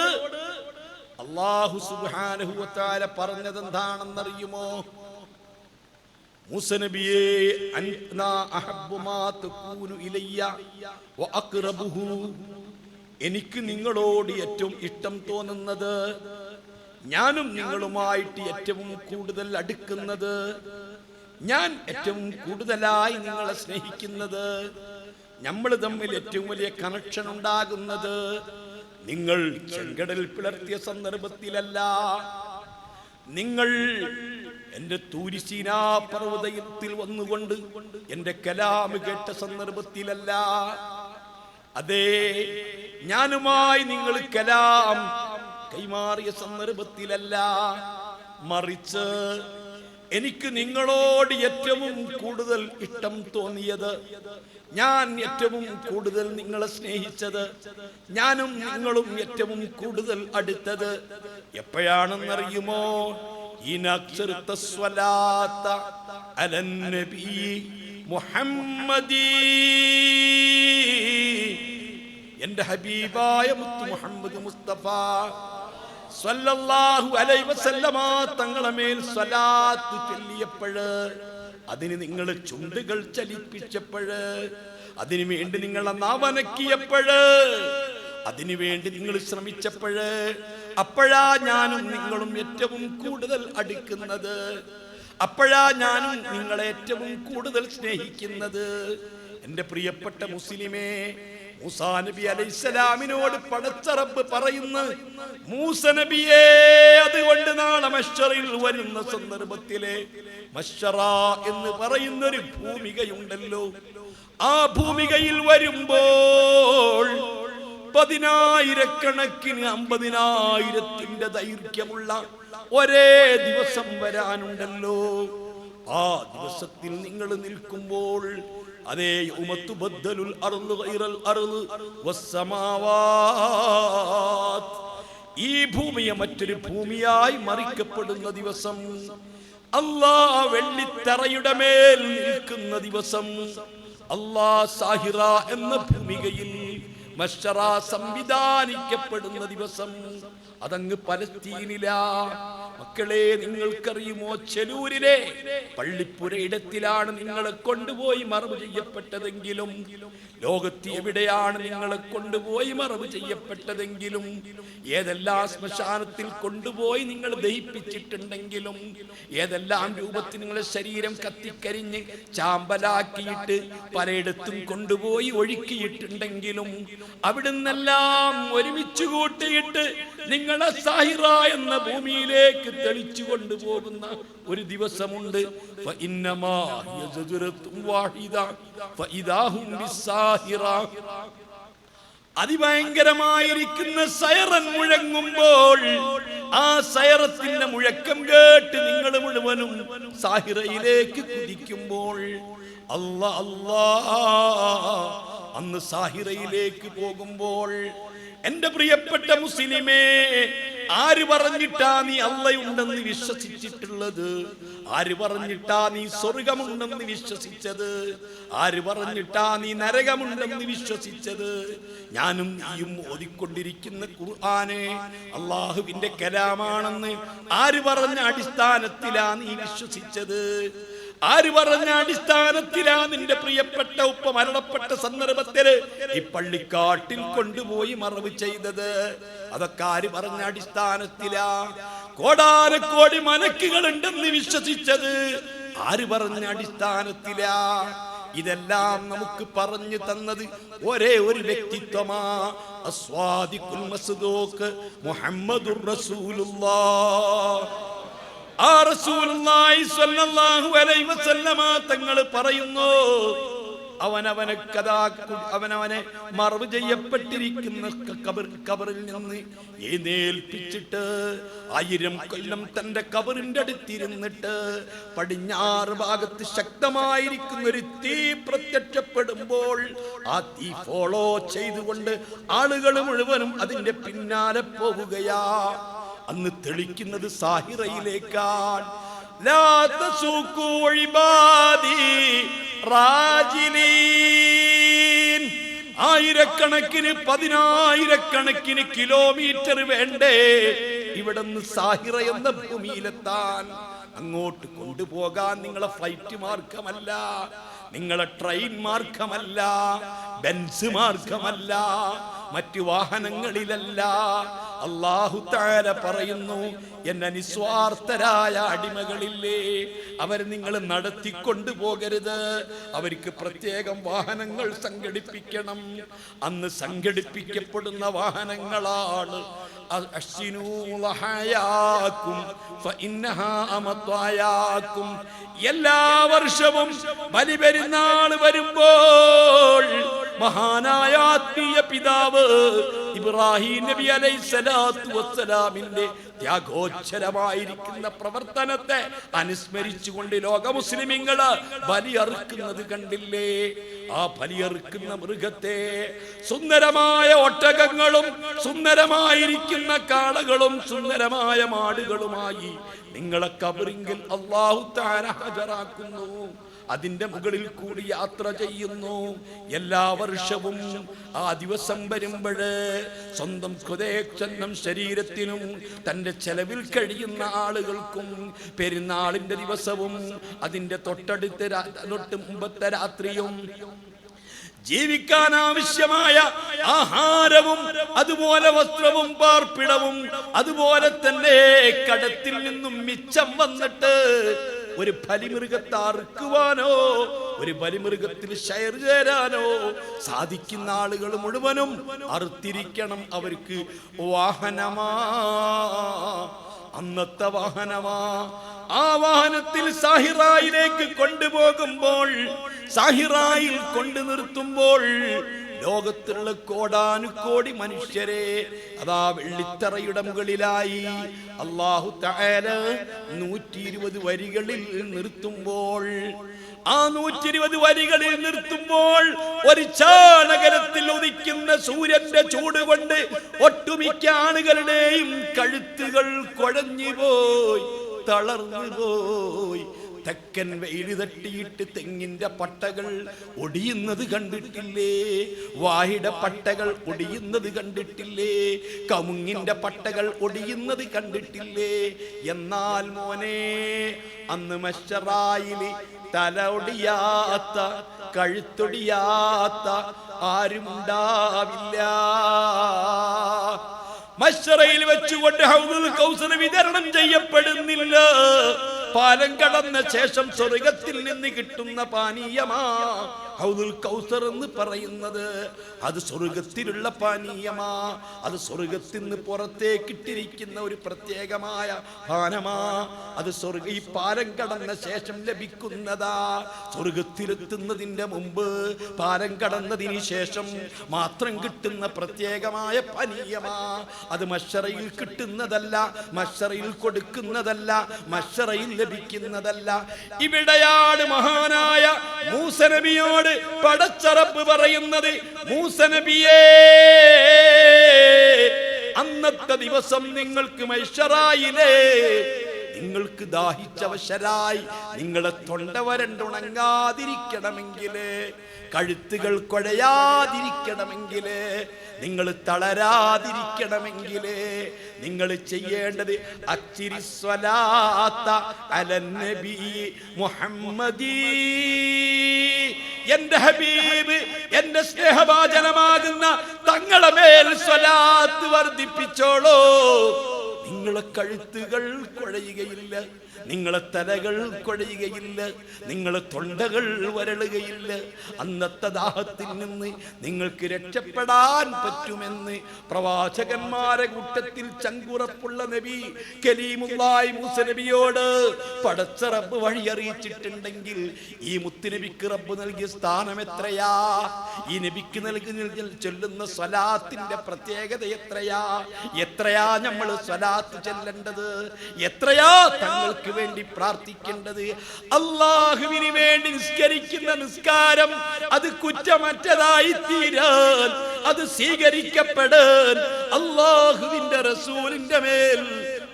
അല്ലാഹു സുബ്ഹാനഹു വ തആല പറഞ്ഞത് എന്താണെന്നറിയുമോ? മൂസ നബിയെ, അൻനാ അഹബ്ബു മാ തകൂനു ഇലയ്യ വ അഖ്റബുഹു, എനിക്ക് നിങ്ങളോട് ഏറ്റവും ഇഷ്ടം തോന്നുന്നത്, ഞാനും നിങ്ങളുമായിട്ട് ഏറ്റവും കൂടുതൽ അടുക്കുന്നത്, ഞാൻ ഏറ്റവും കൂടുതലായി നിങ്ങളെ സ്നേഹിക്കുന്നത്, നമ്മൾ തമ്മിൽ ഏറ്റവും വലിയ കണക്ഷൻ ഉണ്ടാകുന്നത് നിങ്ങൾ ചെങ്കടൽ പിളർത്തിയ സന്ദർഭത്തിലല്ല, നിങ്ങൾ എന്റെ തൂരിസീനാ പർവ്വതത്തിൽ വന്നുകൊണ്ട് എന്റെ കലാം കേട്ട സന്ദർഭത്തിലല്ല, അതേ ഞാനുമായി നിങ്ങൾ കലാം കൈമാറിയ സന്ദർഭത്തിലല്ല, മറിച്ച് എനിക്ക് നിങ്ങളോട് ഏറ്റവും കൂടുതൽ ഇഷ്ടം തോന്നിയത്, ഞാൻ ഏറ്റവും കൂടുതൽ നിങ്ങളെ സ്നേഹിച്ചത്, ഞാനും നിങ്ങളും ഏറ്റവും കൂടുതൽ അടുത്തത് എപ്പോഴാണെന്നറിയുമോ? ഇനക്സർത സ്വലാത്ത അലൻ നബി മുഹമ്മദി, എന്റെ ഹബീബായ മുത്ത് മുഹമ്മദ് മുസ്തഫ സല്ലല്ലാഹു അലൈഹി വസല്ലമ തങ്ങളെ മേൽ സ്വലാത്ത് ചൊല്ലിയപ്പോഴ്, അതിന് നിങ്ങൾ ചുണ്ടുകൾ ചലിപ്പിച്ചപ്പോഴ്, അതിനു വേണ്ടി നിങ്ങളെ നാവനക്കിയപ്പോഴ്, അതിനു വേണ്ടി നിങ്ങൾ ശ്രമിച്ചപ്പോഴ്, അപ്പോഴാ ഞാനും നിങ്ങളും ഏറ്റവും കൂടുതൽ അടുക്കുന്നത്, അപ്പോഴാ ഞാനും നിങ്ങളെ ഏറ്റവും കൂടുതൽ സ്നേഹിക്കുന്നത്. എന്റെ പ്രിയപ്പെട്ട മുസ്ലിമേ, മൂസാ നബി അലൈഹിസ്സലാമിനോട് പടച്ച റബ്ബ് പറയുന്നു, മൂസ നബിയേ, അതുകൊണ്ട് നാളെ മഹ്ശറിൽ വരുന്ന സന്ദർഭത്തിലെ മഹ്ശറ എന്ന് പറയുന്ന ഒരു ഭൂമികയുണ്ടല്ലോ, ആ ഭൂമികയിൽ വരുമ്പോൾ 10,000 50,000 ദൈർഘ്യമുള്ള ഒരേ ദിവസം വരാനുണ്ടല്ലോ. ആ ദിവസത്തിൽ നിങ്ങൾ നിൽക്കുമ്പോൾ അതേ യൗമത്തുബദ്ദലുൽ അർളു ഗൈറൽ അർള് വസ്സമാവാത്, ഈ ഭൂമിയെ മറ്റൊരു ഭൂമിയായി മറിക്കപ്പെടുന്ന ദിവസം, അല്ലാഹ് വെള്ളിത്തറയുടെ മേൽ നിൽക്കുന്ന ദിവസം, അല്ലാഹ് സാഹിറ എന്ന ഭൂമികയിൽ മഹ്ശറ സംവിധാനിക്കപ്പെടുന്ന ദിവസം, അതങ്ങ് പലസ്തീനിലാ. മക്കളെ, നിങ്ങൾക്കറിയുമോ, ചെലൂരിലെ പള്ളിപ്പുരയിടത്തിലാണ് നിങ്ങളെ കൊണ്ടുപോയി മറവ് ചെയ്യപ്പെട്ടതെങ്കിലും, ലോകത്ത് എവിടെയാണ് നിങ്ങളെ കൊണ്ടുപോയി മറവ് ചെയ്യപ്പെട്ടതെങ്കിലും, ഏതെല്ലാം ശ്മശാനത്തിൽ കൊണ്ടുപോയി നിങ്ങൾ ദഹിപ്പിച്ചിട്ടുണ്ടെങ്കിലും, ഏതെല്ലാം രൂപത്തിൽ നിങ്ങളുടെ ശരീരം കത്തിക്കരിഞ്ഞ് ചാമ്പലാക്കിയിട്ട് പലയിടത്തും കൊണ്ടുപോയി ഒഴുക്കിയിട്ടുണ്ടെങ്കിലും, അവിടുന്നെല്ലാം ഒരുമിച്ച് കൂട്ടിയിട്ട് നിങ്ങളെ സാഹിറ എന്ന ഭൂമിയിലേക്ക് തെളിച്ചു കൊണ്ടുപോകുന്ന ഒരു ദിവസമുണ്ട്. അതിഭയങ്കരമായിരിക്കുന്ന സൈറൻ മുഴങ്ങുമ്പോൾ, ആ സൈറത്തിന്റെ മുഴക്കം കേട്ട് നിങ്ങൾ മുഴുവനും സാഹിറയിലേക്ക് കുതിക്കുമ്പോൾ, അല്ലാ അല്ലാ, അന്ന് സാഹിറയിലേക്ക് പോകുമ്പോൾ, എന്റെ പ്രിയപ്പെട്ട മുസ്ലിമേ, ആര് പറഞ്ഞിട്ടാ നീ അള്ളയുണ്ടെന്ന് വിശ്വസിച്ചിട്ടുള്ളത്? ആര് പറഞ്ഞിട്ടാ നീ സ്വർഗമുണ്ടെന്ന് വിശ്വസിച്ചത്? ആര് പറഞ്ഞിട്ടാ നീ നരകമുണ്ടെന്ന് വിശ്വസിച്ചത്? ഞാനും നീയും ഓതിക്കൊണ്ടിരിക്കുന്ന ഖുർആനെ അള്ളാഹുവിന്റെ കലാമാണെന്ന് ആര് പറഞ്ഞ അടിസ്ഥാനത്തിലാ നീ വിശ്വസിച്ചത്? ആര് പറഞ്ഞ അടിസ്ഥാനത്തിലാ നിന്റെ പ്രിയപ്പെട്ട ഉപ്പ മരണപ്പെട്ട സന്ദർഭത്തിൽ ഈ പള്ളിക്കാട്ടിൽ കൊണ്ടുപോയി മറവ് ചെയ്തത്? അതൊക്കെ ആര് പറഞ്ഞ അടിസ്ഥാനത്തിലാ? കോടാനക്കോടി മലക്കുകൾ ഉണ്ടെന്ന് വിശ്വസിച്ചത് ആര് പറഞ്ഞ അടിസ്ഥാനത്തിലാ? ഇതെല്ലാം നമുക്ക് പറഞ്ഞു തന്നത് ഒരേ ഒരു വ്യക്തിത്വമാ, അസ്വാദിഖുൽ മസ്ദൂഖ് മുഹമ്മദുർ റസൂലുള്ളാഹ്. ആ റസൂലുള്ളാഹി സ്വല്ലല്ലാഹു അലൈഹി വസല്ലമ തങ്ങൾ പറയുന്നു, അവനവനെ മറവ് ചെയ്യപ്പെട്ടിരിക്കുന്ന കബറിൽ നിന്ന് എഴുന്നേൽപ്പിച്ചിട്ട് 1000 കൊല്ലം തന്റെ കബറിന്റെ അടുത്തിരുന്നിട്ട് പടിഞ്ഞാറ് ഭാഗത്ത് ശക്തമായിരിക്കുന്ന ഒരു തീ പ്രത്യക്ഷപ്പെടുമ്പോൾ ആ തീ ഫോളോ ചെയ്തുകൊണ്ട് ആളുകൾ മുഴുവനും അതിന്റെ പിന്നാലെ പോവുകയാ. അന്ന് തെളിക്കുന്നത് സാഹിറയിലേക്കാണ്. ലാ തസൂഖു ഇബാദി റാജിലീൻ. ആയിരക്കണക്കിന് 10,000 കിലോമീറ്റർ വേണ്ടേ ഇവിടുന്ന് സാഹിറ എന്ന ഭൂമിയിലെത്താൻ? അങ്ങോട്ട് കൊണ്ടുപോകാൻ നിങ്ങളെ ഫ്ലൈറ്റ് മാർഗമല്ല, നിങ്ങളെ ട്രെയിൻ മാർഗമല്ല, ബെൻസ് മാർഗമല്ല, മറ്റു വാഹനങ്ങളിലല്ല. അല്ലാഹു തആല പറയുന്നു, എന്നെ നിസ്വാർത്ഥരായ അടിമകളില്ലേ, അവർ നിങ്ങൾ നടത്തിക്കൊണ്ടുപോകരുത്, അവർക്ക് പ്രത്യേകം വാഹനങ്ങൾ സംഘടിപ്പിക്കണം. അന്ന് സംഘടിപ്പിക്കപ്പെടുന്ന വാഹനങ്ങളാണ് എല്ലാ വർഷവും ബലിപെരുന്നാൾ വരുമ്പോൾ മഹാനായ ആത്മീയ പിതാവ് ഇബ്രാഹിം നബി അലൈഹിസ്സലാത്തു വസ്സലാമിന്റെ ത്യാഗോച്ചരമായിരിക്കുന്ന പ്രവർത്തനത്തെ അനുസ്മരിച്ചുകൊണ്ട് ലോക മുസ്ലിമീങ്ങള് ബലിയറുക്കുന്നത് കണ്ടില്ലേ? ആ ബലിയറുക്കുന്ന മൃഗത്തെ സുന്ദരമായ ഒട്ടകങ്ങളും സുന്ദരമായിരിക്കുന്ന കാളകളും സുന്ദരമായ മാടുകളുമായി നിങ്ങളെ ഖബറിങ്കിൽ അല്ലാഹു തആല ഹാജരാക്കുന്നു. അതിന്റെ മുകളിൽ കൂടി യാത്ര ചെയ്യുന്നു. എല്ലാ വർഷവും ആ ദിവസം വരുമ്പോഴ് സ്വന്തം സ്വന്തം ശരീരത്തിനും തന്റെ ചെലവിൽ കഴിയുന്ന ആളുകൾക്കും പെരുന്നാളിന്റെ ദിവസവും അതിന്റെ തൊട്ട് മുമ്പത്തെ രാത്രിയും ജീവിക്കാൻ ആവശ്യമായ ആഹാരവും അതുപോലെ വസ്ത്രവും പാർപ്പിടവും അതുപോലെ തന്നെ കടത്തിൽ നിന്നും മിച്ചം വന്നിട്ട് ഒരു ബലിമൃഗത്തെ അറുക്കുവാനോ ഒരു ബലിമൃഗത്തിൽ ഷെയർ ചേരാനോ സാധിക്കുന്ന ആളുകൾ മുഴുവനും അറുത്തിരിക്കണം. അവർക്ക് വാഹനമാ, അന്നത്തെ വാഹനമാ. ആ വാഹനത്തിൽ സാഹിറായിലേക്ക് കൊണ്ടുപോകുമ്പോൾ, സാഹിറായിൽ കൊണ്ടു നിർത്തുമ്പോൾ ലോകത്തുള്ള കോടാനുകോടി മനുഷ്യരെ അതാ വെള്ളിത്തറയുടെ മുകളിലായി അല്ലാഹു തആല 120 വരികളിൽ നിർത്തുമ്പോൾ, ആ 120 വരികളിൽ നിർത്തുമ്പോൾ ഒരു ചാണകലത്തിൽ ഉദിക്കുന്ന സൂര്യന്റെ ചൂട് കൊണ്ട് ഒട്ടുമിക്ക ആളുകളുടെയും കഴുത്തുകൾ കുഴഞ്ഞു പോയി, തളർന്നു പോയി. തെക്കൻ വെയിൽ തട്ടിയിട്ട് തെങ്ങിന്റെ പട്ടകൾ ഒടിയുന്നത് കണ്ടിട്ടില്ലേ? വാഹിയുടെ പട്ടകൾ ഒടിയുന്നത് കണ്ടിട്ടില്ലേ? കമുങ്ങിന്റെ പട്ടകൾ ഒടിയുന്നത് കണ്ടിട്ടില്ലേ? എന്നാൽ മോനെ, അന്ന് മശ്ശറായില് തല ഒടിയാത്ത, കഴുത്തൊടിയാത്ത ആരുമുണ്ടാവില്ല. മശ്ശറയിൽ വെച്ചുകൊണ്ട് ഹൗദുൽ കൗസർ വിതരണം ചെയ്യപ്പെടുന്നില്ല. പാലം കടന്ന ശേഷം സ്വർഗത്തിൽ നിന്ന് കിട്ടുന്ന പാനീയമാ ഹൗദുൽ കൗസർ എന്ന് പറയുന്നത്. അത് സ്വർഗത്തിലുള്ള പാനീയമാ. അത് സ്വർഗത്തിൽ നിന്ന് പുറത്തേക്കിട്ടിരിക്കുന്ന ഒരു പ്രത്യേകമായ പാനമാ. അത് ഈ പാലം കടന്ന ശേഷം ലഭിക്കുന്നതാ. സ്വർഗത്തിലെത്തുന്നതിന്റെ മുമ്പ് പാലം കടന്നതിന് ശേഷം മാത്രം കിട്ടുന്ന പ്രത്യേകമായ പാനീയമാ. അത് മശ്ശറയിൽ കിട്ടുന്നതല്ല, മശ്ശറയിൽ കൊടുക്കുന്നതല്ല, മശ്ശറയിൽ ലഭിക്കുന്നതല്ല. ഇവിടെയാണ് മഹാനായ മൂസ നബിയോട് പടച്ച റബ്ബ് പറയുന്നത്, മൂസ നബിയേ, അന്നത്തെ ദിവസം നിങ്ങൾക്ക് മശ്ശറായിലേ നിങ്ങൾക്ക് ദാഹിച്ചവശരായി നിങ്ങളെ തൊണ്ട വരണ്ടുണങ്ങാതിരിക്കണമെങ്കില്, കഴുത്തുകൾ കുഴയാതിരിക്കണമെങ്കില്, നിങ്ങൾ തളരാതിരിക്കണമെങ്കില് നിങ്ങൾ ചെയ്യേണ്ടത് അച്ചിരി സ്വലാത്ത അലന്നബി മുഹമ്മദി, എന്റെ ഹബീബ്, എന്റെ സ്നേഹഭാജനമാകുന്ന തങ്ങളെ മേൽ സ്വലാത്ത് വർദ്ധിപ്പിച്ചോളൂ. നിങ്ങളെ കഴുത്തുകൾ കുഴയുകയില്ല, നിങ്ങളെ തലകൾ കുഴയുകയില്ല, നിങ്ങളെ തൊണ്ടകൾ വരളുകയില്ല. അന്നത്തെ ദാഹത്തിൽ നിന്ന് നിങ്ങൾക്ക് രക്ഷപ്പെടാൻ പറ്റുമെന്ന് പ്രവാചകന്മാരെ കൂട്ടത്തിൽ ചങ്കുറപ്പുള്ള നബി കലീമുല്ലാഹി മൂസ നബിയോട് പടച്ച റബ്ബ് വഴി അറിയിച്ചിട്ടുണ്ടെങ്കിൽ ഈ മുത്തുനബിക്ക് റബ്ബ് നൽകിയ സ്ഥാനം എത്രയാ? ഈ നബിക്ക് ചൊല്ലുന്ന സ്വലാത്തിന്റെ പ്രത്യേകത എത്രയാ? എത്രയാ നമ്മൾ സ്വലാത്ത് ചൊല്ലേണ്ടത്? എത്രയാ തങ്ങൾക്ക് വേണ്ടി പ്രാർത്ഥിക്കേണ്ടത്? അല്ലാഹുവിന് വേണ്ടി നിസ്കരിക്കുന്ന നിസ്കാരം അത് കുറ്റമറ്റതായി തീരാൻ, അത് സ്വീകരിക്കപ്പെടാൻ അല്ലാഹുവിന്റെ റസൂലിന്റെ മേൽ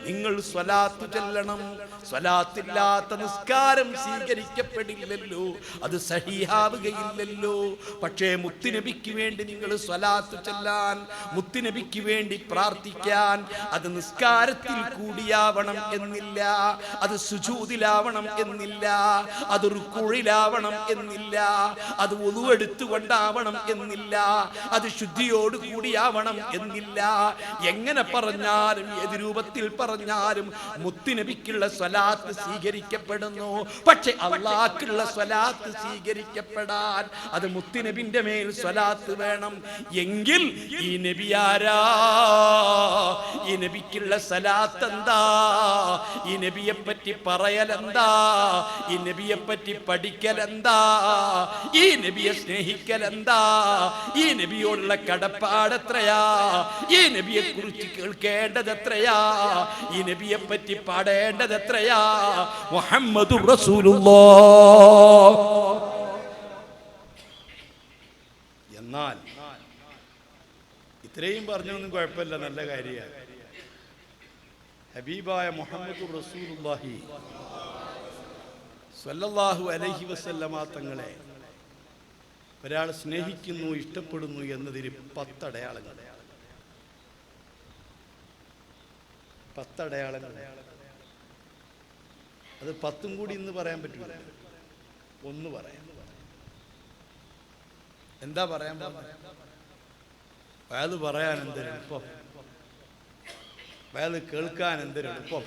നിങ്ങൾ സ്വലാത്ത് ചൊല്ലണം. സ്വലാത്തില്ലാത്ത നിസ്കാരം സ്വീകരിക്കപ്പെടില്ലല്ലോ, അത് സഹീഹാവുകയില്ലല്ലോ. പക്ഷേ മുത്തുനബിക്ക് വേണ്ടി നിങ്ങൾ സ്വലാത്ത് ചൊല്ലാൻ, മുത്തുനബിക്ക് വേണ്ടി പ്രാർത്ഥിക്കാൻ, അത് നിസ്കാരത്തിൽ കൂടിയാവണം എന്നില്ല, അത് സുജൂദിലാവണം എന്നില്ല, അത് റുക്കൂഇലാവണം എന്നില്ല, അത് വുളു എടുത്തുകൊണ്ടാവണം എന്നില്ല, അത് ശുദ്ധിയോട് കൂടിയാവണം എന്നില്ല. എങ്ങനെ പറഞ്ഞാലും ഏത് രൂപത്തിൽ പറഞ്ഞാലും മുത്തുനബിക്കുള്ള സ്വലാത്ത് സ്വീകരിക്കപ്പെടുന്നു. പക്ഷെ അല്ലാഹുക്കുള്ള സ്വലാത്ത് സ്വീകരിക്കപ്പെടാൻ അത് മുത്തുനബിന്റെ മേൽ സ്വലാത്ത് വേണം. എങ്കിൽ ഈ നബി ആരാ? ഈ നബിക്കുള്ള സ്വലാത്ത് എന്താ? ഈ നബിയെ പറ്റി പറയലെന്താ? ഈ നബിയെ പറ്റി പഠിക്കലെന്താ? ഈ നബിയെ സ്നേഹിക്കലെന്താ? ഈ നബിയോടുള്ള കടപ്പാട് എത്രയാ? ഈ നബിയെ കുറിച്ച് കേൾക്കേണ്ടത് എത്രയാ? ഈ നബിയെ പറ്റി പാടേണ്ടത് എത്രയാ? മുഹമ്മദുർ റസൂലുള്ളാഹ്. എന്നാൽ ഇത്രയും പറഞ്ഞൊന്നും കുഴപ്പമില്ല, നല്ല കാര്യമാണ്. ഹബീബായ മുഹമ്മദുർ റസൂലുള്ളാഹി സ്വല്ലല്ലാഹു അലൈഹി വസല്ലമ തങ്ങളെ ഒരാൾ സ്നേഹിക്കുന്നു, ഇഷ്ടപ്പെടുന്നു എന്നതിന് 10 അടയാളങ്ങൾ. 10 അടയാളങ്ങൾ. അത് 10ഉം കൂടി ഇന്ന് പറയാൻ പറ്റില്ല, ഒന്ന് പറയാം. എന്താ പറയാൻ പറഞ്ഞത്? വയത് പറയാൻ എന്തൊരെളുപ്പം, വയത് കേൾക്കാൻ എന്തൊരെളുപ്പം.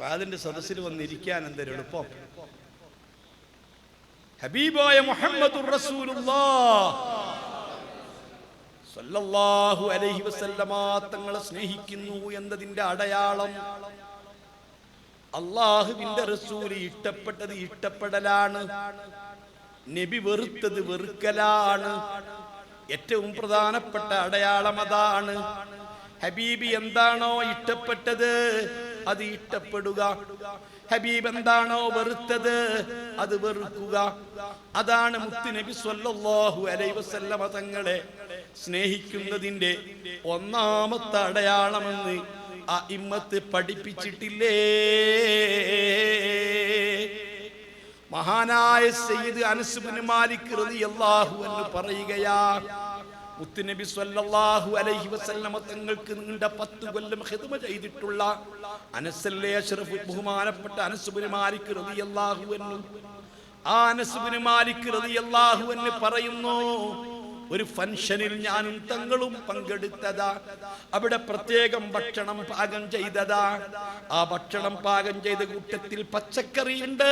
അതിന്റെ സദസ്സിൽ വന്നിരിക്കാൻ എന്തൊരു എളുപ്പം. ഹബീബായ മുഹമ്മദുർ റസൂലുള്ളാഹ് സല്ലല്ലാഹു അലൈഹി വസല്ലമ തങ്ങളെ സ്നേഹിക്കുന്നു എന്നതിന്റെ അടയാളം അല്ലാഹുവിന്റെ റസൂൽ ഇഷ്ടപ്പെട്ടത് ഇഷ്ടപ്പെടലാണ്, നബി വെറുത്തത് വെറുക്കലാണ്. ഏറ്റവും പ്രധാനപ്പെട്ട അടയാളം അതാണ്. ഹബീബി എന്താണോ ഇഷ്ടപ്പെട്ടത് അത് ഇഷ്ടപ്പെടുക, ഹബീബ് എന്താണോ വെറുത്തത് അത് വെറുക്കുക. അതാണ് മുത്ത് നബി സ്വല്ലല്ലാഹു അലൈഹി വസല്ലമ തങ്ങളെ സ്നേഹിക്കുന്നതിന്റെ ഒന്നാമത്തെ അടയാളമെന്ന് അഇമ്മത്ത് പഠിപ്പിച്ചിട്ടില്ലേ? മഹാനായ സയ്യിദ് അനസ് ഇബ്നു മാലിക് റളിയല്ലാഹു അൻഹു പറയുകയാ, മുത്തുനബി സ്വല്ലല്ലാഹു അലൈഹി വസല്ലമ തങ്ങൾക്ക് നീണ്ട 10 കൊല്ലം ഖിദ്മ ചെയ്തിട്ടുള്ള അനസല്ലേ അഷ്റഫ് ബഹുമാനപ്പെട്ട അനസ് ഇബ്നു മാലിക് റളിയല്ലാഹു അൻഹു, ആ അനസ് ഇബ്നു മാലിക് റളിയല്ലാഹു അൻഹു പറയുന്നു, ഒരു ഫംഗ്ഷനിൽ ഞാനും തങ്ങളും പങ്കെടുത്തതാ. അവിടെ പ്രത്യേകം ഭക്ഷണം പാകം ചെയ്തതാ. ആ ഭക്ഷണം പാകം ചെയ്ത കൂട്ടത്തിൽ പച്ചക്കറിയുണ്ട്.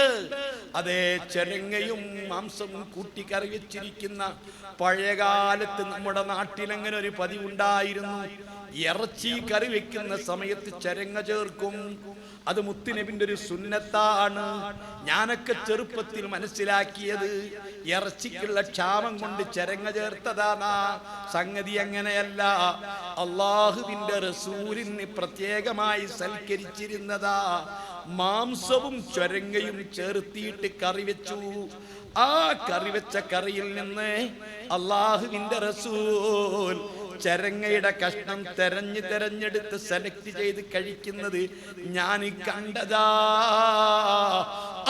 അതേ ചെരങ്ങയും മാംസവും കൂട്ടിക്കറി വെച്ചിരിക്കുന്ന പഴയകാലത്ത് നമ്മുടെ നാട്ടിൽ അങ്ങനെ ഒരു പതിവുണ്ടായിരുന്നു. ഇറച്ചി കറി വെക്കുന്ന സമയത്ത് ചെരങ്ങ ചേർക്കും. അത് മുത്തുനബിന്റെ ഒരു സുന്നത്താണ്. ഞാനൊക്കെ ചെറുപ്പത്തിൽ മനസ്സിലാക്കിയത് ഇറച്ചിക്കുള്ള ക്ഷാമം കൊണ്ട് ചെരങ്ങ ചേർത്തതാണ്. സംഗതി അങ്ങനെയല്ല. അള്ളാഹുവിന്റെ റസൂലിന് പ്രത്യേകമായി സൽക്കരിച്ചിരുന്നതാ. മാംസവും ചൊരങ്ങയും ചേർത്തിയിട്ട് കറി വെച്ചു. ആ കറി വെച്ച കറിയിൽ നിന്ന് അള്ളാഹുവിന്റെ റസൂൽ ചരങ്ങയുടെ കഷ്ണം തെരഞ്ഞെടുത്ത് സെലക്ട് ചെയ്ത് കഴിക്കുന്നത് ഞാൻ കണ്ടതാ.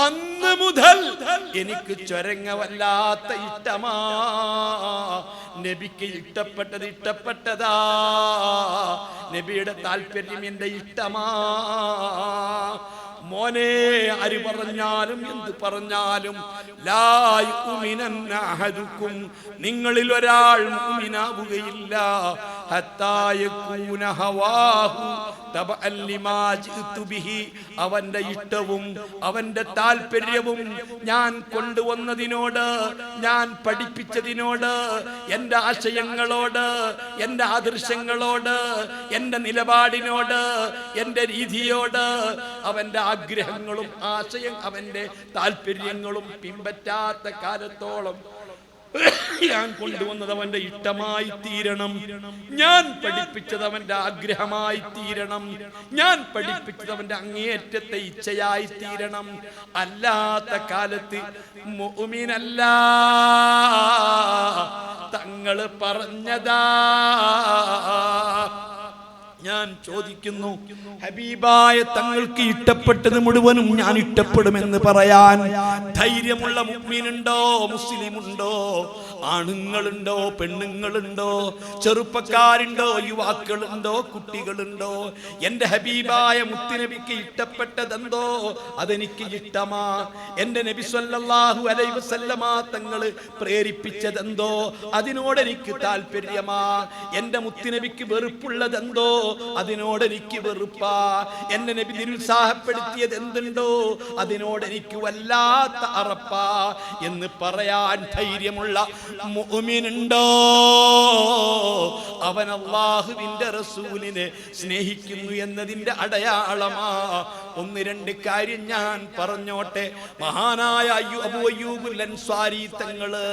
അന്ന് മുതൽ എനിക്ക് ചൊരങ്ങ വല്ലാത്ത ഇഷ്ടമാ. നബിക്ക് ഇഷ്ടപ്പെട്ടത് ഇഷ്ടപ്പെട്ടതാ. നബിയുടെ താല്പര്യം എന്റെ ഇഷ്ടമാ. മോനെ, ആര് പറഞ്ഞാലും എന്ത് പറഞ്ഞാലും ലാ യുമിനന്ന അഹദുക്കും, നിങ്ങളിൽ ഒരാൾ മുഅ്മിനാവുകയില്ല ഹത്താ യകൂന ഹവാഹു തബഅൻ ലിമാ ജിഅതു ബിഹി, അവന്റെ ഇഷ്ടവും അവന്റെ താല്പര്യവും ഞാൻ കൊണ്ടുവന്നതിനോട്, ഞാൻ പഠിപ്പിച്ചതിനോട്, എന്റെ ആശയങ്ങളോട്, എന്റെ ആദർശങ്ങളോട്, എന്റെ നിലപാടിനോട്, എന്റെ രീതിയോട് അവന്റെ ആഗ്രഹങ്ങളും അവന്റെ താല്പര്യങ്ങളും പിൻപറ്റാത്ത കാലത്തോളം ഞാൻ കൊണ്ടുവന്നത് അവന്റെ ഇഷ്ടമായി തീരണം. ഞാൻ പഠിപ്പിച്ചത് അവന്റെ ആഗ്രഹമായി തീരണം. ഞാൻ പഠിപ്പിച്ചത് അവന്റെ അങ്ങേയറ്റത്തെ ഇച്ഛയായി തീരണം. അല്ലാത്ത കാലത്ത് മുഅ്മിനല്ല. തങ്ങള് പറഞ്ഞതാ. ഞാൻ ചോദിക്കുന്നു, ഹബീബായ തങ്ങൾക്ക് ഇഷ്ടപ്പെട്ടത് മുഴുവനും ഞാൻ ഇഷ്ടപ്പെടുമെന്ന് പറയാൻ ധൈര്യമുള്ള മുഅ്മിനുണ്ടോ? മുസ്ലിമുണ്ടോ? ആണുങ്ങളുണ്ടോ? പെണ്ണുങ്ങളുണ്ടോ? ചെറുപ്പക്കാരുണ്ടോ? യുവാക്കളുണ്ടോ? കുട്ടികളുണ്ടോ? എന്റെ ഹബീബായ മുത്തുനബിക്ക് ഇഷ്ടപ്പെട്ടതെന്തോ അതെനിക്ക് ഇഷ്ടമാ. എന്റെ നബി സ്വല്ലല്ലാഹു അലൈഹി വസല്ലമ തങ്ങള് പ്രേരിപ്പിച്ചതെന്തോ അതിനോട് എനിക്ക് താല്പര്യമാ. എന്റെ മുത്തുനബിക്ക് വെറുപ്പുള്ളതെന്തോ അതിനോട് എനിക്ക് വെറുപ്പാ. എന്നെ നബി നിരുത്സാഹപ്പെടുത്തിയത് എന്തുണ്ടോ അതിനോട് എനിക്ക് വല്ലാത്ത അറപ്പാ എന്ന് പറയാൻ ധൈര്യമുള്ള മുഅ്മിനുണ്ടോ? അവൻ അല്ലാഹുവിന്റെ റസൂലിനെ സ്നേഹിക്കുന്നു എന്നതിന്റെ അടയാളമാ. 1-2 കാര്യം ഞാൻ പറഞ്ഞോട്ടെ. മഹാനായ അബൂ അയ്യൂബുൽ അൻസ്വാരി തങ്ങള്,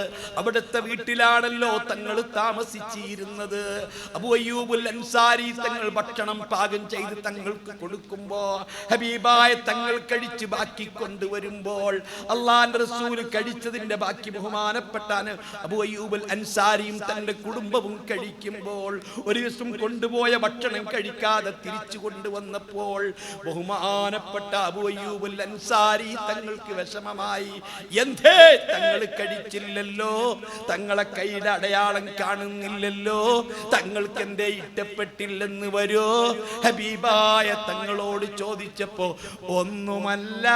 അവിടുത്തെ വീട്ടിലാണല്ലോ തങ്ങൾ താമസിച്ചിരുന്നത്. അബൂ അയ്യൂബുൽ അൻസാരി തങ്ങൾ ഭക്ഷണം പാകം ചെയ്ത് തങ്ങൾക്ക് കൊടുക്കുമ്പോ ഹബീബായ തങ്ങൾ കഴിച്ച് ബാക്കി കൊണ്ടുവരുമ്പോൾ അല്ലാഹുവിന്റെ റസൂൽ കഴിച്ചതിന്റെ ബാക്കി ബഹുമാനപ്പെട്ട അബൂ അയ്യൂബുൽ അൻസാരിയും തന്റെ കുടുംബവും കഴിക്കുമ്പോൾ ഒരു ദിവസം കൊണ്ടുപോയ ഭക്ഷണം കഴിക്കാതെ തിരിച്ചു കൊണ്ടുവന്നപ്പോൾ ബഹുമാനപ്പെട്ട അബൂ അയ്യൂബുൽ അൻസാരി തങ്ങൾക്ക് വിഷമമായി. എന്തേ തങ്ങൾ കഴിച്ചില്ലല്ലോ? തങ്ങളെ കൈയുടെ അടയാളം കാണുന്നില്ലല്ലോ? തങ്ങൾക്ക് എന്തേ ഇഷ്ടപ്പെട്ടില്ലെന്ന് വരോ? ഹബീബായ തങ്ങളോട് ചോദിച്ചപ്പോ ഒന്നുമല്ല,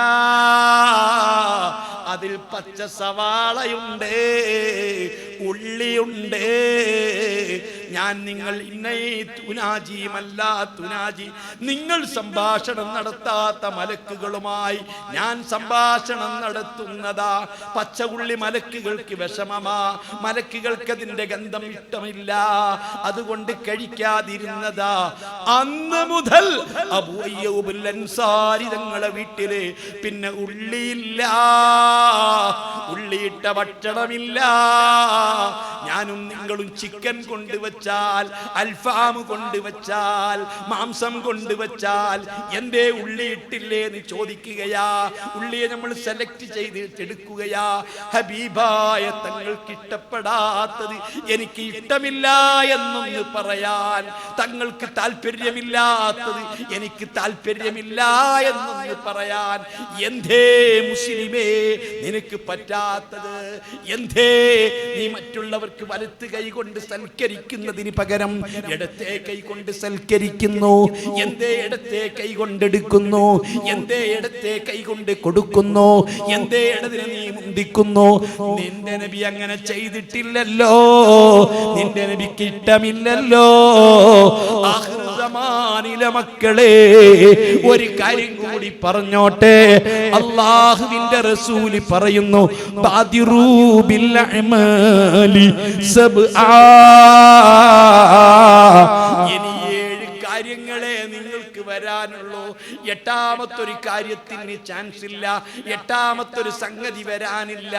അതിൽ പച്ച സവാളയുണ്ട്, ഉള്ളിയുണ്ട്. ഞാൻ നിങ്ങൾ നിങ്ങൾ സംഭാഷണം നടത്താത്ത മലക്കുകളുമായി ഞാൻ സംഭാഷണം നടത്തുന്നതാ. പച്ച ഉള്ളി മലക്കുകൾക്ക് വിഷമമാ, മലക്കുകൾക്ക് അതിന്റെ ഗന്ധം ഇഷ്ടമില്ല, അതുകൊണ്ട് കഴിക്കാതിരുന്നതാ. അന്ന് മുതൽ അബൂ അയ്യൂബുൽ അൻസാരി തങ്ങളുടെ വീട്ടില് പിന്നെ ഉള്ളിയില്ല, ഉള്ളിയിട്ട ഭക്ഷണമില്ല. ഞാനും നിങ്ങളും ചിക്കൻ കൊണ്ടുവച്ചാൽ, അൽഫാം കൊണ്ടുവച്ചാൽ, മാംസം കൊണ്ടുവച്ചാൽ എന്തേ ഉള്ളിയിട്ടില്ലേ എന്ന് ചോദിക്കുകയാ. ഉള്ളിയെ നമ്മൾ സെലക്ട് ചെയ്തിട്ട് എടുക്കുകയാ. ഹബീബായ തങ്ങൾക്ക് ഇഷ്ടപ്പെടാത്തത് എനിക്ക് ഇഷ്ടമില്ല എന്നൊന്ന് പറയാൻ, തങ്ങൾക്ക് താല്പര്യമില്ലാത്തത് എനിക്ക് താല്പര്യമില്ല എന്നൊന്ന് പറയാൻ എന്തേ മുസ്ലിമേ നിനക്ക് പറ്റാത്തത്? എന്തേ നീ മറ്റുള്ളവർക്ക് വലത്ത് കൈ കൊണ്ട് സൽക്കരിക്കുന്നതിന് പകരം ഇടത്തെ കൈ കൊണ്ട് സൽക്കരിക്കുന്നു? എന്തേ ഇടത്തെ കൈ കൊണ്ടെടുക്കുന്നു? എന്തേ ഇടത്തെ കൈ കൊണ്ട് കൊടുക്കുന്നു? എന്തേ ഇടതിനെ നീ മുന്തിക്കുന്നു? നിന്റെ നബി അങ്ങനെ ചെയ്തിട്ടില്ലല്ലോ, നിന്റെ നബിക്ക് ഇഷ്ടമില്ലല്ലോ. ആഖിറമാനിലെ മക്കളെ, ഒരു കാര്യം കൂടി പറഞ്ഞോട്ടെ. അല്ലാഹുവിന്റെ റസൂല് പറയുന്നു, ബാദിറൂ ബിൽ അഅമാലി സബ്ആ. ഇനി 7 കാര്യങ്ങളെ നിങ്ങൾക്ക് വരാനുള്ളൂ. 8ാമത്തൊരു കാര്യത്തിന് ചാൻസ് ഇല്ല, 8ാമത്തൊരു സംഗതി വരാനില്ല.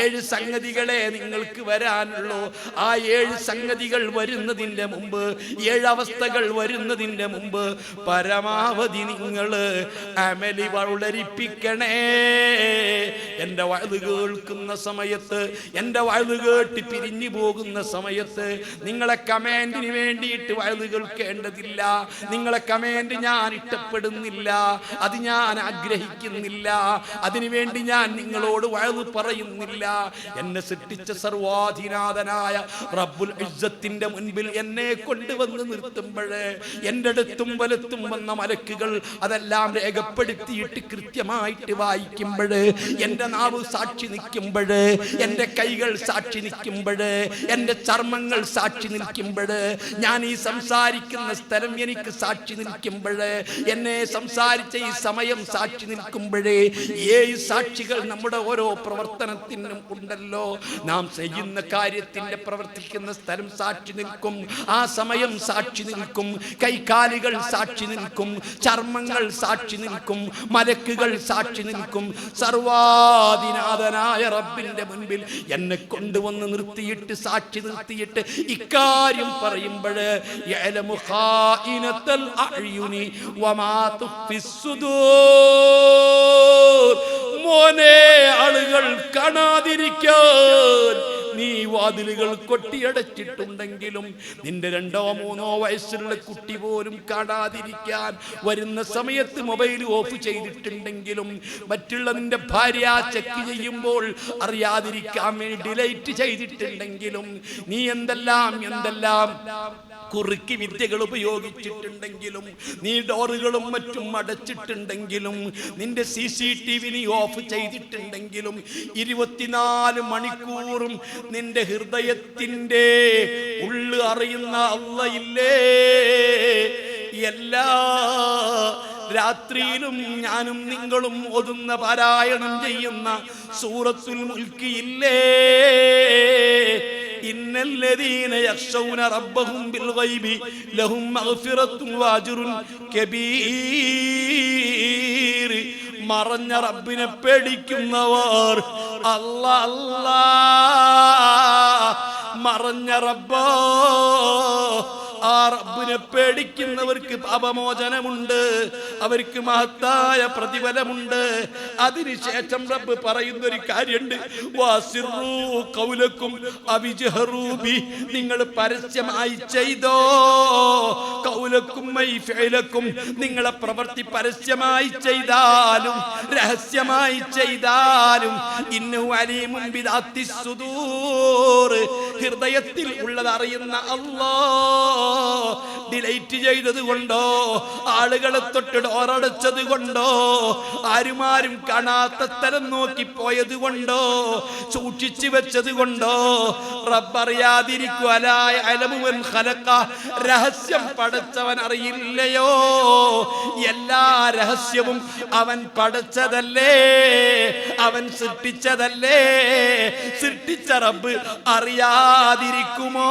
7 സംഗതികളെ നിങ്ങൾക്ക് വരാനുള്ളൂ. ആ 7 സംഗതികൾ വരുന്നതിന്റെ മുമ്പ്, 7 അവസ്ഥകൾ വരുന്നതിന്റെ മുമ്പ് പരമാവധി നിങ്ങൾ അമലി വളരിപ്പിക്കണേ. എന്റെ വഅദ് കേൾക്കുന്ന സമയത്ത്, എന്റെ വഅദ് കേട്ട് പിരിഞ്ഞു പോകുന്ന സമയത്ത് നിങ്ങളെ കമാൻഡിന് വേണ്ടിയിട്ട് വഅദ് കേൾക്കേണ്ടതില്ല. നിങ്ങളെ കമാൻഡ് ഞാൻ ഇഷ്ടപ്പെടുന്നില്ല, അത് ഞാൻ ആഗ്രഹിക്കുന്നില്ല, അതിനുവേണ്ടി ഞാൻ നിങ്ങളോട് വഅദ് പറയുന്നില്ല. എന്നെ സൃഷ്ടിച്ച സർവാധിനാഥനായ റബ്ബുൽ ഇസ്സത്തിന്റെ മുൻപിൽ എന്നെ കൊണ്ടുവന്ന് നിർത്തുമ്പോഴേ എൻ്റെ അടുത്തും വലത്തും വന്ന മലക്കുകൾ അതെല്ലാം രേഖപ്പെടുത്തിയിട്ട് കൃത്യമായിട്ട് വായിക്കുമ്പോഴ്, എൻ്റെ നാവ് സാക്ഷി നിൽക്കുമ്പോഴ്, എൻ്റെ കൈകൾ സാക്ഷി നിൽക്കുമ്പോഴ്, എൻ്റെ ചർമ്മങ്ങൾ സാക്ഷി നിൽക്കുമ്പോഴ്, ഞാൻ ഈ സംസാരിക്കുന്ന സ്ഥലം എനിക്ക് സാക്ഷി നിൽക്കുമ്പോഴ്, എന്നെ സംസാരിച്ച ഈ സമയം സാക്ഷി നിൽക്കുമ്പോഴേ, 7 സാക്ഷികൾ നമ്മുടെ ഓരോ പ്രവർത്തനത്തിനും ഉണ്ടല്ലോ. നാം ചെയ്യുന്ന കാര്യത്തിന്റെ പ്രവർത്തിക്കുന്ന സ്ഥലം സാക്ഷി നിൽക്കും, ആ സമയം സാക്ഷി നിൽക്കും, കൈകാലുകൾ സാക്ഷി നിൽക്കും, ചർമ്മങ്ങൾ സാക്ഷി നിൽക്കും, മലക്കുകൾ സാക്ഷി നിൽക്കും. സർവാധിനാഥനായ റബ്ബിന്റെ മുൻപിൽ എന്നെ കൊണ്ടുവന്ന് നിർത്തിയിട്ട്, സാക്ഷി നിർത്തിയിട്ട് ഇക്കാര്യം പറയുമ്പോഴ് യഅലമു ഖായിനത്തൽ അഅ്യുനി വമാ തുഖ്ഫിസ് സുദൂർ. മോനെ, ആളുകൾ കാണാതിരിക്കാൻ നീ വാതിലുകൾ കൊട്ടിയടച്ചിട്ടുണ്ടെങ്കിലും, നിന്റെ 2ഓ 3ഓ വയസ്സുള്ള കുട്ടി പോലും കാണാതിരിക്കാൻ വരുന്ന സമയത്ത് മൊബൈൽ ഓഫ് ചെയ്തിട്ടുണ്ടെങ്കിലും, മറ്റുള്ള നിന്റെ ഭാര്യ ചെക്ക് ചെയ്യുമ്പോൾ അറിയാതിരിക്കാൻ വേണ്ടി ഡിലൈറ്റ് ചെയ്തിട്ടുണ്ടെങ്കിലും, നീ എന്തെല്ലാം കുറുക്കി വിദ്യകൾ ഉപയോഗിച്ചിട്ടുണ്ടെങ്കിലും, നീ ഡോറുകളും മറ്റും അടച്ചിട്ടുണ്ടെങ്കിലും, നിന്റെ CCTV നീ ഓഫ് ചെയ്തിട്ടുണ്ടെങ്കിലും, 24 മണിക്കൂറും നിന്റെ ഹൃദയത്തിന്റെ ഉള്ളു അറിയുന്ന അല്ലാഹുവില്ലേ. എല്ലാ രാത്രിയിലും ഞാനും നിങ്ങളും ഓതുന്ന പാരായണം ചെയ്യുന്ന സൂറത്തുൽ മുൽക്ക് ഇല്ലേ, ഇന്നല്ലദീന യഖ്ശൗന റബ്ബഹും ബിൽ ഗൈബി ലഹും മഗ്ഫിറത്തുൻ വഅജ്റുൻ കബീർ. മറഞ്ഞ റബ്ബിനെ പേടിക്കുന്നവർ, അല്ലാഹ് മറഞ്ഞ റബ്ബ്, ആ റബ്ബിനെ പേടിക്കുന്നവർക്ക് പാപമോചനമുണ്ട്, അവർക്ക് മഹത്തായ പ്രതിഫലമുണ്ട്. അതിനുശേഷം റബ്ബ് പറയുന്ന ഒരു കാര്യമുണ്ട്, വസിറൂ ഖൗലക്കും അവിജ്ഹറൂ ബി. നിങ്ങൾ പരസ്യമായി ചെയ്തോ, ഖൗലക്കും ഐ ഫിഅലക്കും, നിങ്ങളെ പ്രവൃത്തി പരസ്യമായി ചെയ്താലും രഹസ്യമായി ചെയ്താലും, ഇന്നഹു അലീമുൻ ബിദാത്തിസ് സുദൂർ, ഹൃദയത്തിൽ ഉള്ളത് അറിയുന്ന അല്ലാഹ് ഡിലൈറ്റ് ചെയ്തത് കൊണ്ടോ, ആളുകളെ തൊട്ട് ഡോറടച്ചത് കൊണ്ടോ, ആരുമാരും കാണാത്ത സ്ഥലം നോക്കി പോയത് കൊണ്ടോ, സൂക്ഷിച്ചു വെച്ചത് കൊണ്ടോ, റബ്ബറിയാതിരിക്കുവലായ അലമുൻ ഖലഖ, രഹസ്യം പടച്ചവൻ അറിയില്ലയോ? എല്ലാ രഹസ്യവും അവൻ പടച്ചതല്ലേ, അവൻ സൃഷ്ടിച്ചതല്ലേ. സൃഷ്ടിച്ച റബ്ബ് അറിയാതിരിക്കുമോ?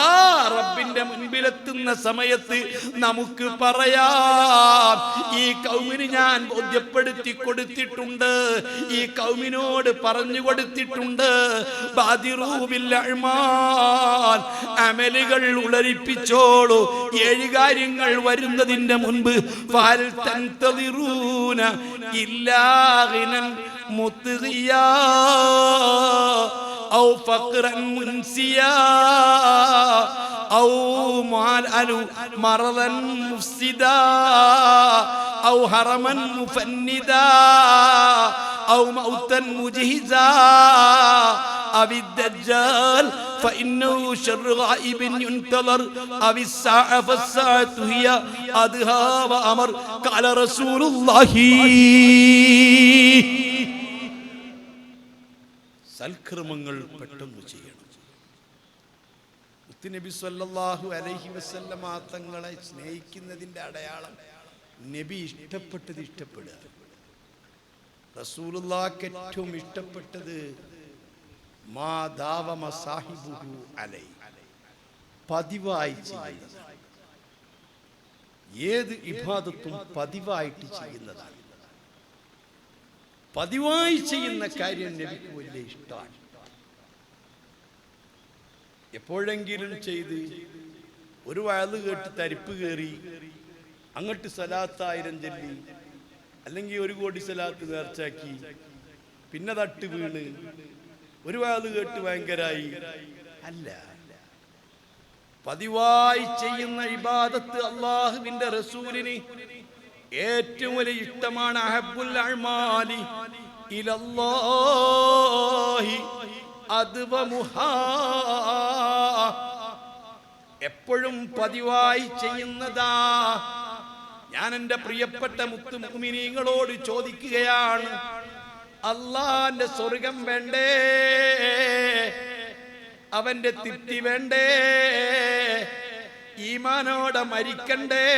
ആ റബ്ബിന്റെ മുൻപിലെത്തുന്ന സമയത്ത് നമുക്ക് പറയാം, ഈ കൗമിന് ഞാൻ ബോധ്യപ്പെടുത്തി കൊടുത്തിട്ടുണ്ട്, ഈ കൗമിനോട് പറഞ്ഞു കൊടുത്തിട്ടുണ്ട്. ബാദിറൂ ബിൽ അഅ്മാൽ, അമലുകൾ ഉളരിപ്പിച്ചോളൂ. 7 കാര്യങ്ങൾ വരുന്നതിന്റെ മുൻപ് ഫൽ തൻതദിറൂന ഇല്ലാ ഗിനൻ മുത്ഗിയാ ഔ ഫഖ്റൻ മുൻസിയാ ഔ മാലു മറദൻ മുഫ്സിദാ ഔ ഹറമൻ മുഫന്നിദാ ഔ മൗതൻ മുജ്ഹിസാ أو الدجال فإنه شر غائب ينتظر أو الساعة فالساعة هي أدهى وأمر قال رسول الله. സൽക്കർമ്മങ്ങൾ പെട്ടെന്ന് ചെയ്യണം. നബി സല്ലല്ലാഹു അലൈഹി വസല്ലമ തങ്ങളെ സ്നേഹിക്കുന്നതിന്റെ അടയാളം നബി ഇഷ്ടപ്പെട്ടത് ഇഷ്ടപ്പെടുക. റസൂലുള്ളാഹിക്ക് ഏറ്റവും ഇഷ്ടപ്പെട്ടത് മാ ദാവമ സാഹിബുഹു അലൈ, പതിവായി ചെയ്യുന്നത്. ഏത് ഇബാദത്തും പതിവായിട്ട് ചെയ്യുന്നതാണ്. പതിവായി ചെയ്യുന്ന കാര്യം നബിക്ക് വലിയ ഇഷ്ടമാണ്. എപ്പോഴെങ്കിലും ചെയ്ത് ഒരു വയല് കേട്ട് തരിപ്പ് കയറി അങ്ങോട്ട് സലാത്ത് 1000 ചൊല്ലി, അല്ലെങ്കിൽ 1 കോടി സലാത്ത് നേർച്ചാക്കി, പിന്നെ തട്ട് വീണ് ഒരു വയല് കേട്ട് ഭയങ്കരായി അല്ല. പതിവായി ചെയ്യുന്ന ഇബാദത്ത് അല്ലാഹുവിന്റെ റസൂലിന് ഏറ്റവും വലിയ ഇഷ്ടമാണ്. അഹബ്ബുൽ അഅ്മാലി ഇലല്ലാഹി അദ്വമുഹാ, എപ്പോഴും പതിവായി ചെയ്യുന്നതാ. ഞാൻ എൻ്റെ പ്രിയപ്പെട്ട മുത്തു മുഅ്മിനീങ്ങളോട് ചോദിക്കുകയാണ്, അല്ലാഹുവിന്റെ സ്വർഗം വേണ്ടേ? അവന്റെ തൃപ്തി വേണ്ടേ? ഈമാനോടെ മരിക്കണ്ടേ?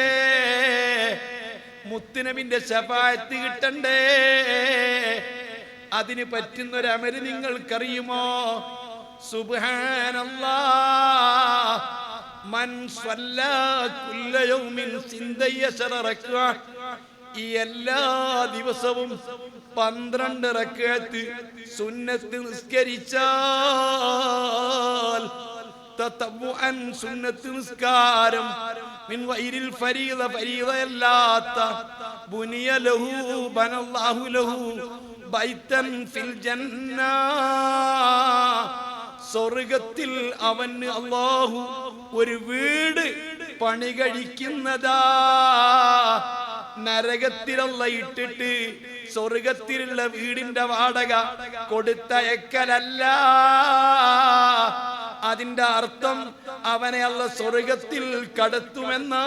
മുത്തുനബിന്റെ ശഫാഅത്ത് കിട്ടണ്ടേ? അതിന് പറ്റുന്നൊരമല് നിങ്ങൾക്കറിയുമോ? സുബ്ഹാനല്ലാഹ്, മൻ സ്വല്ലാ കുല്ല യൗമിൻ 12 റക്അ, ഈ എല്ലാ ദിവസവും 12 റക്അത്ത് സുന്നത്ത് നിസ്കരിച്ചാൽ, തതവ്വുഅൻ സുന്നത്ത് നിസ്കാരം, മിൻ വൈരിൽ ഫരീദ, ഫരീദയല്ലാത്ത, ബുനിയ ലഹു ബനല്ലാഹു ലഹു ബൈതൻ ഫിൽ ജന്ന, സ്വർഗ്ഗത്തിൽ അവന് അല്ലാഹു ഒരു വീട് പണി കഴിക്കുന്നതാ. നരകത്തിലുള്ള ഇട്ടിട്ട് സ്വർഗത്തിലുള്ള വീടിന്റെ വാടക കൊടുത്തയക്കലല്ല. അതിന്റെ അർത്ഥം അവനെ അല്ല സ്വർഗത്തിൽ കടത്തുമെന്നാണ്.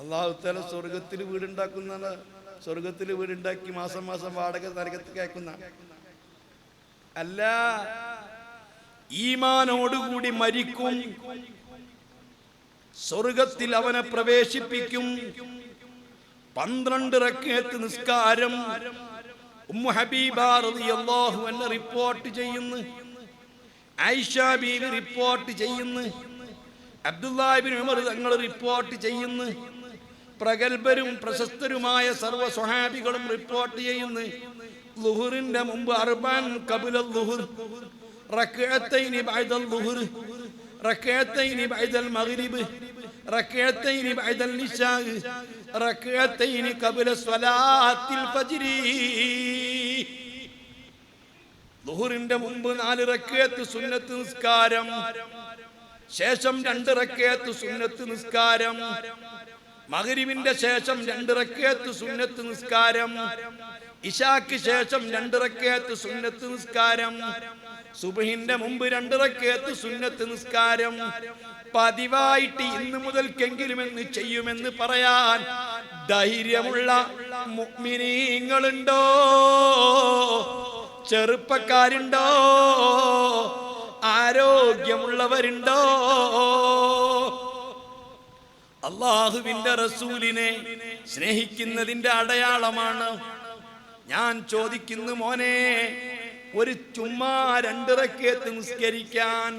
അല്ലാഹു തആല സ്വർഗത്തിൽ വീടുണ്ടാക്കുന്നതാണ്. സ്വർഗത്തിൽ വീടുണ്ടാക്കി മാസം മാസം വാടക നരകത്തിൽ അയക്കുന്ന അല്ല. ഈമാനോടുകൂടി മരിക്കും, സ്വർഗത്തിൽ അവനെ പ്രവേശിപ്പിക്കും. 12 റക്അത്ത് നിസ്കാരം ഉമ്മു ഹബീബ റളിയല്ലാഹു അൻഹ റിപ്പോർട്ട് ചെയ്യുന്നു, ആയിഷ ബീവി റിപ്പോർട്ട് ചെയ്യുന്നു, അബ്ദുല്ലാഹ് ഇബ്നു ഉമർ തങ്ങൾ റിപ്പോർട്ട് ചെയ്യുന്നു, പ്രഗൽഭരും പ്രശസ്തരുമായ സർവ്വ സ്വഹാബികളും റിപ്പോർട്ട് ചെയ്യുന്നു. ളുഹറിന്റെ മുമ്പ് അർബഅൻ ഖബല ളുഹർ, റക്അത്തൈനി ബഅദൽ ളുഹർ, റക്അത്തൈനി ബഅദൽ മഗ്രിബ്, റക്അത്തൈനി ബഅദൽ ഇശാ, റക്അത്തൈനി ഖബല സ്വലാത്തിൽ ഫജ്രി. ളുഹറിന്റെ മുമ്പ് 4 റക്അത്ത് സുന്നത്ത് നിസ്കാരം, ശേഷം 2 റക്അത്ത് സുന്നത്ത് നിസ്കാരം, മഗ്രിബിന്റെ ശേഷം 2 റക്അത്ത് സുന്നത്ത് നിസ്കാരം, ഇശാക്ക് ശേഷം 2 റക്അത്ത് സുന്നത്ത് നിസ്കാരം, സുബ്ഹിന്റെ മുമ്പ് 2 റക്അത്ത് സുന്നത്ത് നിസ്കാരം പതിവായിട്ട് ഇന്ന് മുതൽക്കെങ്കിലും എന്ന് ചെയ്യുമെന്ന് പറയാൻ ധൈര്യമുള്ള മുഅ്മിനീങ്ങളുണ്ടോ? ചെറുപ്പക്കാരുണ്ടോ? ആരോഗ്യമുള്ളവരുണ്ടോ? അല്ലാഹുവിന്റെ റസൂലിനെ സ്നേഹിക്കുന്നതിന്റെ അടയാളമാണ്. ഞാൻ ചോദിക്കുന്നു മോനെ, ഒരു ചുമ്മാ 2 റക്അത്ത് നിസ്കരിക്കാൻ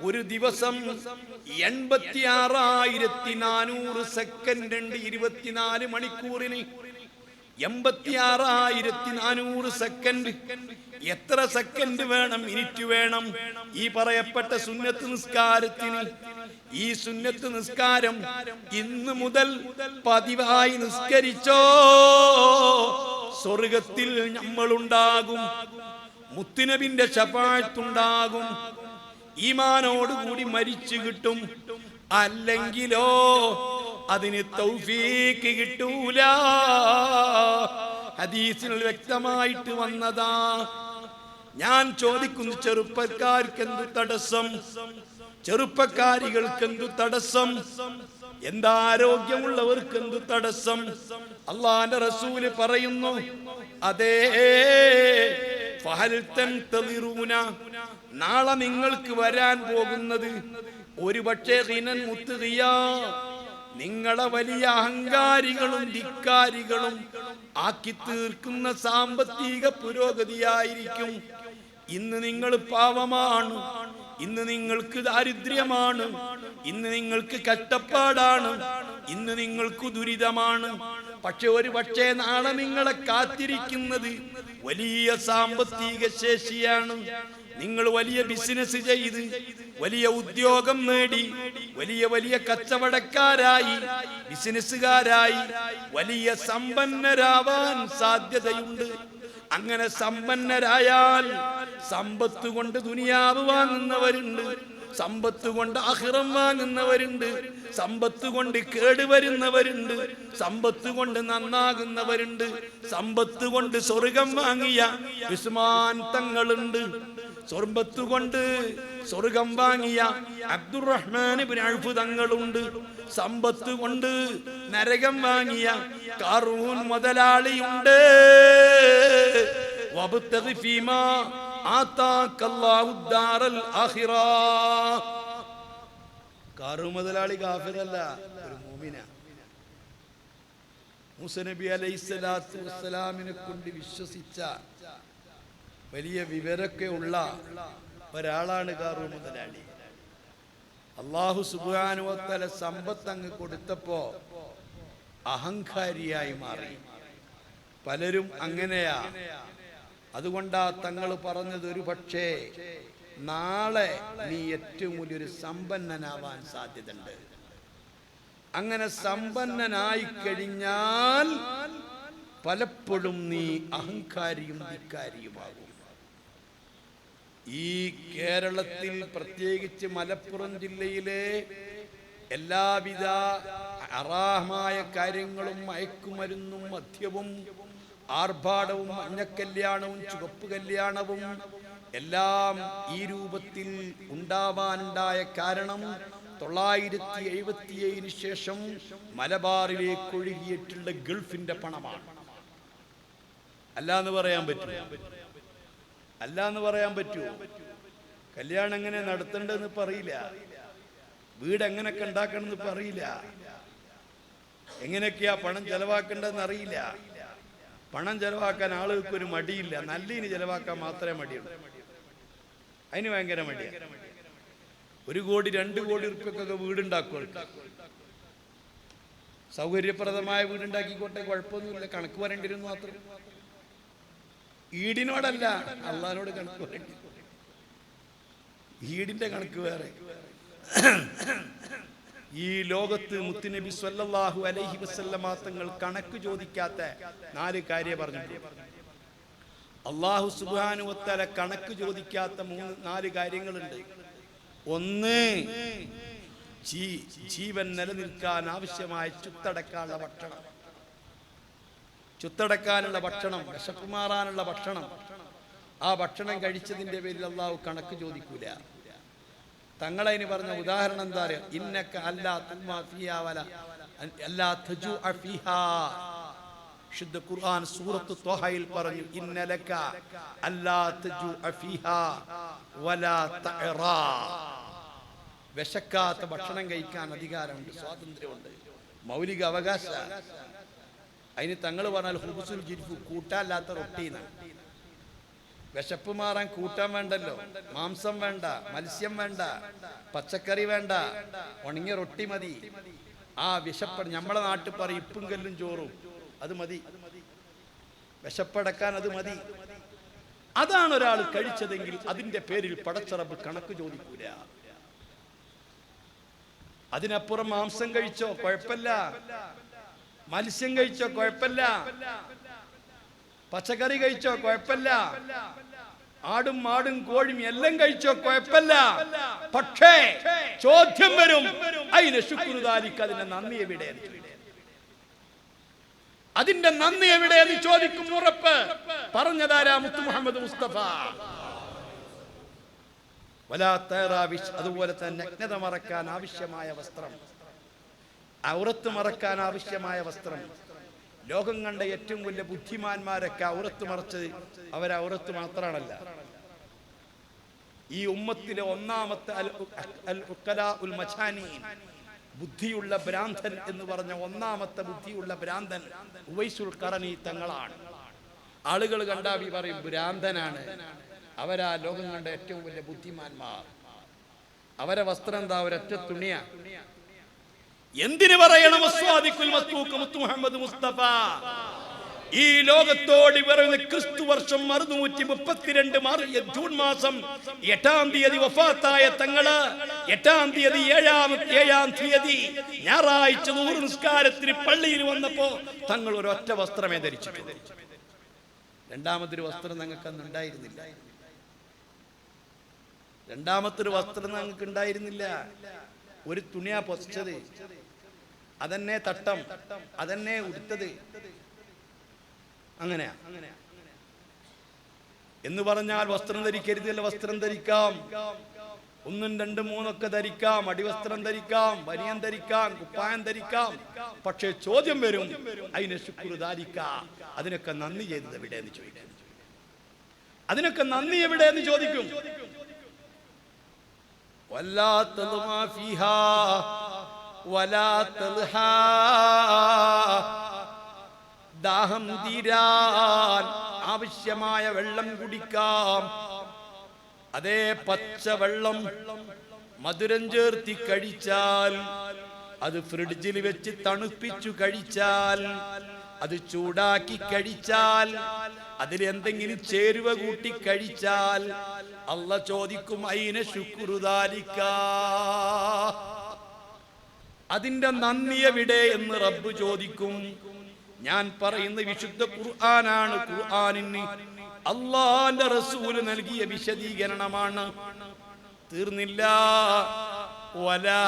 ഒരു ദിവസം 86,400 സെക്കൻഡ് ഉണ്ട്. 24 മണിക്കൂറിന് 86,400 സെക്കൻഡ്. എത്ര സെക്കൻഡ് വേണം, മിനിറ്റ് വേണം ഈ പറയപ്പെട്ട സുന്നത്ത് നിസ്കാരത്തിന്? ഈ സുന്നത്ത് നിസ്കാരം ഇന്ന് മുതൽ പതിവായി നിസ്കരിച്ചോ, സ്വർഗത്തിൽ നമ്മളുണ്ടാകും, മുത്തുനബിന്റെ ശഫാഅത്തുണ്ടാകും, ഈമാനോടുകൂടി മരിച്ചു കിട്ടും. അല്ലെങ്കിലോ അതിന് തൗഫീക്ക് കിട്ടൂല. ഹദീസിൽ വ്യക്തമായിട്ട് വന്നതാ. ഞാൻ ചോദിക്കുന്നു, ചെറുപ്പക്കാർക്ക് എന്തു തടസ്സം? ചെറുപ്പക്കാരികൾക്ക് എന്തു തടസ്സം? എന്താ ആരോഗ്യമുള്ളവർക്ക് എന്തു തടസ്സം? അല്ലാഹുവിന്റെ റസൂല് പറയുന്നു, അതേ ഫഹൽ തൻതളിറൂന, നാളെ നിങ്ങൾക്ക് വരാൻ പോകുന്നത് ഒരുപക്ഷേ ഖിനൻ മുത്ഖിയ, നിങ്ങളെ വലിയ അഹങ്കാരികളും ധിക്കാരികളും ആക്കി തീർക്കുന്ന സാമ്പത്തിക പുരോഗതിയായിരിക്കും. ഇന്ന് നിങ്ങൾ പാവമാണ്, ഇന്ന് നിങ്ങൾക്ക് ദാരിദ്ര്യമാണ്, ഇന്ന് നിങ്ങൾക്ക് കഷ്ടപ്പാടാണ്, ഇന്ന് നിങ്ങൾക്ക് ദുരിതമാണ്. പക്ഷെ ഒരു പക്ഷേ നാളെ നിങ്ങളെ കാത്തിരിക്കുന്നത് വലിയ സാമ്പത്തിക ശേഷിയാണ്. നിങ്ങൾ വലിയ ബിസിനസ് ചെയ്ത് വലിയ ഉദ്യോഗം നേടി വലിയ വലിയ കച്ചവടക്കാരായി ബിസിനസ്സുകാരായി വലിയ സമ്പന്നരാവാൻ സാധ്യതയുണ്ട്. അങ്ങനെ സമ്പന്നരായാൽ സമ്പത്ത് കൊണ്ട് ദുനിയാവ് വാങ്ങുന്നവരുണ്ട്, സമ്പത്ത് കൊണ്ട് ആഖിറം വാങ്ങുന്നവരുണ്ട്, സമ്പത്ത് കൊണ്ട് കേടുവരുന്നവരുണ്ട്, സമ്പത്ത് കൊണ്ട് നന്നാകുന്നവരുണ്ട്, സമ്പത്ത് കൊണ്ട് സ്വർഗം വാങ്ങിയ ഉസ്മാൻ തങ്ങളുണ്ട്, സമ്പത്ത് കൊണ്ട് സ്വർഗം വാങ്ങിയ അബ്ദുറഹ്മാൻ ഇബ്നു ഔഫ് തങ്ങളുണ്ട്, സമ്പത്ത് കൊണ്ട് നരകം വാങ്ങിയ ഖാറൂൻ മുതലാളിയുണ്ട്. വബ്തഗി ഫീമാ ആതാകല്ലാഹു ദാറൽ ആഖിറ. ഖാറൂൻ മുതലാളി കാഫിറല്ല, ഒരു മുഅ്മിനാ. മൂസ നബി അലൈഹിസ്സലാത്തു വസ്സലാമിനെ കൊണ്ട് വിശ്വസിച്ച വലിയ വിവരമൊക്കെ ഉള്ള ഒരാളാണ് ഖാറൂൻ മുതലാളി. അല്ലാഹു സുബ്ഹാനഹു വ തആല സമ്പത്ത് അങ്ങ് കൊടുത്തപ്പോ അഹങ്കാരിയായി മാറി. പലരും അങ്ങനെയാ. അതുകൊണ്ടാ തങ്ങൾ പറഞ്ഞത്, ഒരു പക്ഷേ നാളെ നീ ഏറ്റവും വലിയൊരു സമ്പന്നനാവാൻ സാധ്യതയുണ്ട്. അങ്ങനെ സമ്പന്നനായി കഴിഞ്ഞാൽ പലപ്പോഴും നീ അഹങ്കാരിയും ധിക്കാരിയുമാകും. ഈ കേരളത്തിൽ പ്രത്യേകിച്ച് മലപ്പുറം ജില്ലയിലെ എല്ലാവിധ ഹറാമായ കാര്യങ്ങളും മയക്കുമരുന്നും മദ്യവും ആർഭാടവും മഞ്ഞക്കല്യാണവും ചുവപ്പ് കല്യാണവും എല്ലാം ഈ രൂപത്തിൽ ഉണ്ടാവാനുണ്ടായ കാരണം 977 ശേഷം മലബാറിലേക്ക് ഒഴുകിയിട്ടുള്ള ഗൾഫിന്റെ പണമാണ്. അല്ലാന്ന് പറയാൻ പറ്റുമോ? അല്ലാന്ന് പറയാൻ പറ്റുമോ? കല്യാണം എങ്ങനെ നടത്തേണ്ടതെന്ന് പറയില്ല, വീട് എങ്ങനെയൊക്കെ ഉണ്ടാക്കണമെന്ന് പറയില്ല, എങ്ങനെയൊക്കെയാ പണം ചെലവാക്കേണ്ടതെന്ന് അറിയില്ല. പണം ചെലവാക്കാൻ ആളുകൾക്ക് ഒരു മടിയില്ല, നല്ലതിന് ചെലവാക്കാൻ മാത്രമേ മടിയുള്ളൂ. അതിന് ഭയങ്കര മടിയാണ്. 1 കോടി 2 കോടി ഉറുപ്പ്യക്കൊക്കെ വീടുണ്ടാക്കുക, സൗകര്യപ്രദമായ വീടുണ്ടാക്കിക്കോട്ടെ, കുഴപ്പമൊന്നുമില്ല, കണക്ക് പറയേണ്ടിരുന്നു മാത്രം. ഈടിനോടല്ല, അള്ളാഹിനോട് കണക്ക് പറയേണ്ടി. ഈടിന്റെ കണക്ക് വേറെ. ഈ ലോകത്ത് മുത്തുനബി സ്വല്ലല്ലാഹു അലൈഹി വസല്ലമ തങ്ങൾ കണക്ക് ചോദിക്കാത്ത 4 കാര്യം പറഞ്ഞിട്ടുണ്ട്. അല്ലാഹു സുബ്ഹാനഹു വ തആല കണക്ക് ചോദിക്കാത്ത 4 കാര്യങ്ങളുണ്ട്. ഒന്ന്, ജീവൻ നിലനിൽക്കാൻ ആവശ്യമായ ചുത്തടക്കാനുള്ള ഭക്ഷണം, ചുത്തടക്കാനുള്ള ഭക്ഷണം, വിശപ്പ് മാറാനുള്ള ഭക്ഷണം. ആ ഭക്ഷണം കഴിച്ചതിന്റെ പേരിൽ അള്ളാഹു കണക്ക് ചോദിക്കൂല. തങ്ങളതിന് പറഞ്ഞ ഉദാഹരണം എന്താ പറയാ? ഇന്നക അല്ലാ തുമാ ഫിഹാ വല അല്ലാ തജൂഅ ഫിഹാ. ശുദ്ധ ഖുർആൻ സൂറത്ത് ത്വഹയിൽ പറഞ്ഞു, ഇന്നലക അല്ലാ തജൂഅ ഫിഹാ വലാ തഅറാ. വിശക്കാത്ത ഭക്ഷണം കഴിക്കാൻ അധികാരമുണ്ട്, സ്വാതന്ത്ര്യമുണ്ട്, മൗലിക അവകാശ. അതിന് തങ്ങൾ പറഞ്ഞാൽ ഹുബ്സുൽ ജിർഫു, കൂട്ടാല്ലാത്ത റൊട്ടീന. വിശപ്പ് മാറാൻ കൂട്ടാൻ വേണ്ടല്ലോ, മാംസം വേണ്ട, മത്സ്യം വേണ്ട, പച്ചക്കറി വേണ്ട, ഉണങ്ങിയ റൊട്ടി മതി. ആ വിശപ്പ് നമ്മളെ നാട്ടിൽ പറയും ഇപ്പും കല്ലും ചോറും, അത് മതി, വിശപ്പടക്കാൻ അത് മതി. അതാണ് ഒരാൾ കഴിച്ചതെങ്കിൽ അതിന്റെ പേരിൽ പടച്ചറബ് കണക്ക് ചോദിക്കൂല. അതിനപ്പുറം മാംസം കഴിച്ചോ കുഴപ്പമില്ല, മത്സ്യം കഴിച്ചോ കുഴപ്പമില്ല, പച്ചക്കറി കഴിച്ചോ കുഴപ്പമില്ല, ആടും മാടും കോഴിയും എല്ലാം കഴിച്ചോ കുഴപ്പമില്ല. പക്ഷേ ചോദ്യം വരും, അതിന് ശുക്രുദാലിക്ക് അതിന്റെ നന്ദി എവിടെ? അതിന്റെ നന്ദി എവിടെ എന്ന് ചോദിക്കും. ഉറപ്പ് പറഞ്ഞതാരാ? മുത്തു മുഹമ്മദ് മുസ്തഫ. അതുപോലെ തന്നെ നഗ്നത മറക്കാൻ ആവശ്യമായ വസ്ത്രം, ഔറത്ത് മറക്കാൻ ആവശ്യമായ വസ്ത്രം. ലോകം കണ്ട ഏറ്റവും വലിയ ബുദ്ധിമാന്മാരൊക്കെ ഔറത്ത് മറച്ചത് ഔറത്ത് മാത്രമാണല്ല. ഈ ഉമ്മത്തിലെ ഒന്നാമത്തെ ബുദ്ധിയുള്ള ഭ്രാന്തൻ എന്ന് പറഞ്ഞ ഒന്നാമത്തെ ബുദ്ധിയുള്ള ഭ്രാന്തൻ ഉവൈസുൽ ഖറനി തങ്ങളാണ്. ആളുകൾ കണ്ടാൽ പറയും ഭ്രാന്തനാണ്. അവരാ ലോകം കണ്ട ഏറ്റവും വലിയ ബുദ്ധിമാന്മാർ. അവരെ വസ്ത്രം എന്താ? ഒരൊറ്റ തുണിയാ. എന്തിനു പറയണം മുത്തു മുഹമ്മദ് മുസ്തഫ? ഈ ലോകത്തോട് പറയുന്ന ക്രിസ്തു വർഷം 632 ജൂൺ മാസം 8-ാം തീയതി വഫാത്തായ തങ്ങള് 8-ാം തീയതി 7-ാം തീയതി ഞായറാഴ്ച നൂറ് നിസ്കാരത്തിന് പള്ളിയിൽ വന്നപ്പോ തങ്ങൾ ഒരൊറ്റ വസ്ത്രമേ ധരിച്ചിട്ടുള്ളൂ. രണ്ടാമതൊരു വസ്ത്രം ഞങ്ങൾക്ക് അന്ന് ഉണ്ടായിരുന്നില്ല. രണ്ടാമത്തൊരു വസ്ത്രം ഞങ്ങൾക്ക് ഉണ്ടായിരുന്നില്ല. ഒരു തുണിയാ പൊതിച്ചത്, അതന്നെ തട്ടം, അതന്നെ ഉടുത്തത്. അങ്ങനെയാ എന്ന് പറഞ്ഞാൽ വസ്ത്രം ധരിക്കരുതല്ല. വസ്ത്രം ധരിക്കാം, 1, 2, 3 ഒക്കെ ധരിക്കാം, അടിവസ്ത്രം ധരിക്കാം, ബനിയൻ ധരിക്കാം, കുപ്പായം ധരിക്കാം. പക്ഷെ ചോദ്യം വരും, അതിനെ ശുക്രുദാലിക്ക, അതിനൊക്കെ നന്ദി ചെയ്തത് എവിടെയെന്ന് ചോദിക്കും. അതിനൊക്കെ നന്ദി എവിടെയെന്ന് ചോദിക്കും. ദാഹം തീരാൻ ആവശ്യമായ വെള്ളം കുടിക്കാം. അതേ പച്ചവെള്ളം മധുരം ചേർത്തി കഴിച്ചാൽ, അത് ഫ്രിഡ്ജിൽ വെച്ച് തണുപ്പിച്ചു കഴിച്ചാൽ, അത് ചൂടാക്കി കഴിച്ചാൽ, അതിലെന്തെങ്കിലും ചേരുവ കൂട്ടി കഴിച്ചാൽ അല്ലാഹ് ചോദിക്കും, അയിന ശുക്രുദാലിക്ക, അതിന്റെ നന്ദി എവിടെ എന്ന് റബ്ബ് ചോദിക്കും. ഞാൻ പറയുന്ന വിശുദ്ധ ഖുർആനാണ്. ഖുർആനിന് അല്ലാഹുവിന്റെ റസൂൽ നൽകിയ വിശദീകരണമാണ്. തീർന്നില്ല. വലാ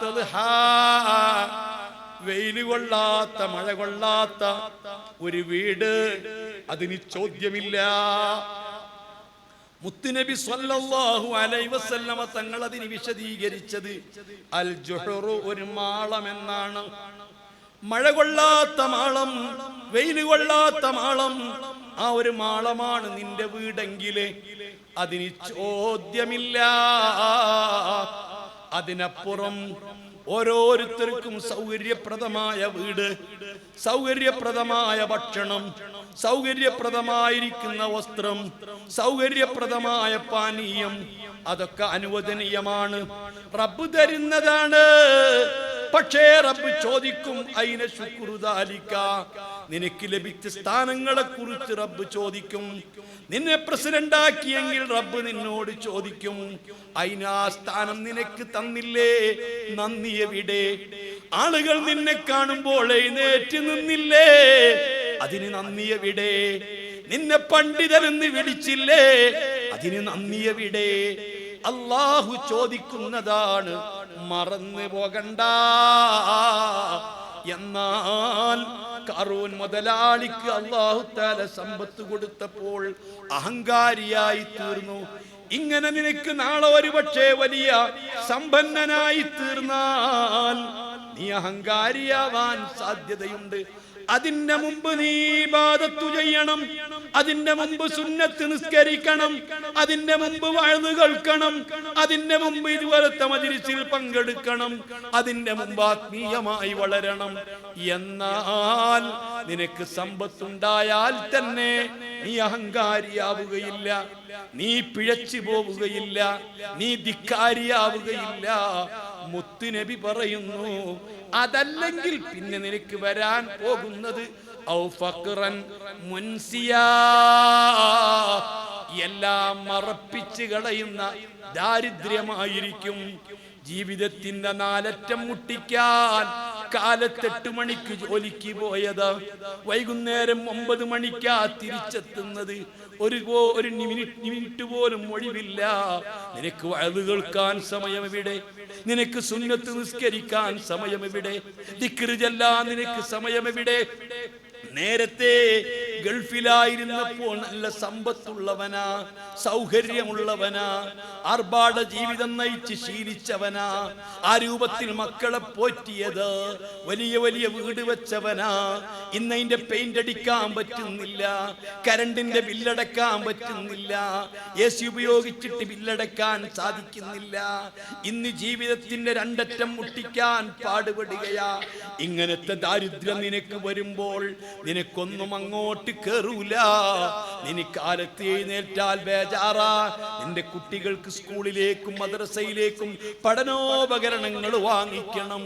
തൽഹാ, വെയിൽ കൊള്ളാത്ത മഴ കൊള്ളാത്ത ഒരു വീട്, അതിന് ചോദ്യമില്ല. മുത്തുനബി സ്വല്ലല്ലാഹു അലൈഹി വസല്ലമ തങ്ങൾ അതിന് വിശദീകരിച്ചത് അൽ ജുഹറു, ഒരു മാളം എന്നാണ്. മഴ കൊള്ളാത്ത മാളം, വെയിൽ കൊള്ളാത്ത മാളം, ആ ഒരു മാളമാണ് നിന്റെ വീടെങ്കില് അതിന് ചോദ്യമില്ല. അതിനപ്പുറം ഓരോരുത്തർക്കും സൗകര്യപ്രദമായ വീട്, സൗകര്യപ്രദമായ ഭക്ഷണം, സൗകര്യപ്രദമായിരിക്കുന്ന വസ്ത്രം, സൗകര്യപ്രദമായ പാനീയം, അതൊക്കെ അനുവദനീയമാണ്, റബ്ബ് തരുന്നതാണ്. പക്ഷേ റബ്ബ് ചോദിക്കും, അയിന ശുക്രുദാലിക്ക, നിനക്ക് ലഭിച്ച സ്ഥാനങ്ങളെ കുറിച്ച് റബ്ബ് ചോദിക്കും. നിന്നെ പ്രസിഡന്റ് ആക്കിയെങ്കിൽ റബ്ബ് നിന്നോട് ചോദിക്കും, അയിനാ സ്ഥാനം നിനക്ക് തന്നില്ലേ, നന്ദി എവിടെ? ആളുകൾ നിന്നെ കാണുമ്പോൾ എഴുന്നേറ്റ് നിന്നില്ലേ, അതിന് നന്ദി എവിടെ? നിന്നെ പണ്ഡിതനെന്ന് വിളിച്ചില്ലേ, അതിന് നന്ദി എവിടെ? അല്ലാഹു ചോദിക്കുന്നതാണ്, മറന്നു പോകണ്ട. എന്നാൽ ഖാറൂൻ മുതലാളിക്ക് അല്ലാഹു തആല സമ്പത്ത് കൊടുത്തപ്പോൾ അഹങ്കാരിയായി തീർന്നു. ഇങ്ങനെ നിനക്ക് നാളെ ഒരുപക്ഷെ വലിയ സമ്പന്നനായി തീർന്നാൽ നീ അഹങ്കാരിയാവാൻ സാധ്യതയുണ്ട്. അതിന്റെ മുമ്പ് നീ ഇബാദത്ത് ചെയ്യണം, അതിന്റെ മുമ്പ് സുന്നത്ത് നിസ്കരിക്കണം, അതിന്റെ മുമ്പ് വഅദ് കേൾക്കണം, അതിന്റെ മുമ്പ് ഇതുപോലത്തെ മജ്‌ലിസിൽ പങ്കെടുക്കണം, അതിന്റെ മുമ്പ് ആത്മീയമായി വളരണം. എന്നാൽ നിനക്ക് സമ്പത്തുണ്ടായാൽ തന്നെ നീ അഹങ്കാരിയാവുകയില്ല, നീ പിഴച്ചു പോവുകയില്ല, നീ ധിക്കാരിയാവുകയില്ല. മുത്തുനബി പറയുന്നു, അതല്ലെങ്കിൽ പിന്നെ നിനക്ക് വരാൻ പോകുന്നത് ഔ ഫഖ്റൻ മുൻസിയാ, എല്ലാം മറപ്പിച്ച് കളയുന്ന ദാരിദ്ര്യമായിരിക്കും. ജീവിതത്തിന്റെ നാലറ്റം മുട്ടിക്കാൻ കാലത്ത് 8 മണിക്ക് ജോലിക്ക് പോയത് വൈകുന്നേരം 9 മണിക്കാ തിരിച്ചെത്തുന്നത്. ഒരു മിനിറ്റ് പോലും ഒഴിവില്ല. നിനക്ക് വഅദ് കേൾക്കാൻ സമയമെവിടെ? നിനക്ക് സുന്നത്ത് നിസ്കരിക്കാൻ സമയമെവിടെ? ദിക്ർ ചൊല്ലാൻ നിനക്ക് സമയമെവിടെ? നേരത്തെ ഗൾഫിലായിരുന്നപ്പോൾ നല്ല സമ്പത്തുള്ളവനാ, സൗകര്യമുള്ളവനാ, ആർഭാട ജീവിതം നയിച്ച് ശീലിച്ചവനാ, ആ രൂപത്തിൽ മക്കളെ പോറ്റിയത്, വലിയ വലിയ വീട് വെച്ചവനാ. ഇന്ന് അതിന്റെ പെയിന്റ് അടിക്കാൻ പറ്റുന്നില്ല, കരണ്ടിന്റെ ബില്ലടക്കാൻ പറ്റുന്നില്ല, AC ഉപയോഗിച്ചിട്ട് ബില്ലടക്കാൻ സാധിക്കുന്നില്ല. ഇന്ന് ജീവിതത്തിന്റെ രണ്ടറ്റം മുട്ടിക്കാൻ പാടുപെടുകയാ. ഇങ്ങനത്തെ ദാരിദ്ര്യം നിനക്ക് വരുമ്പോൾ നിനക്കൊന്നും അങ്ങോട്ട് കേറൂല. നിനക്ക് കാലത്ത് എഴുന്നേറ്റാൽ ബേജാറാ. നിന്റെ കുട്ടികൾക്ക് സ്കൂളിലേക്കും മദ്രസയിലേക്കും പഠനോപകരണങ്ങൾ വാങ്ങിക്കണം.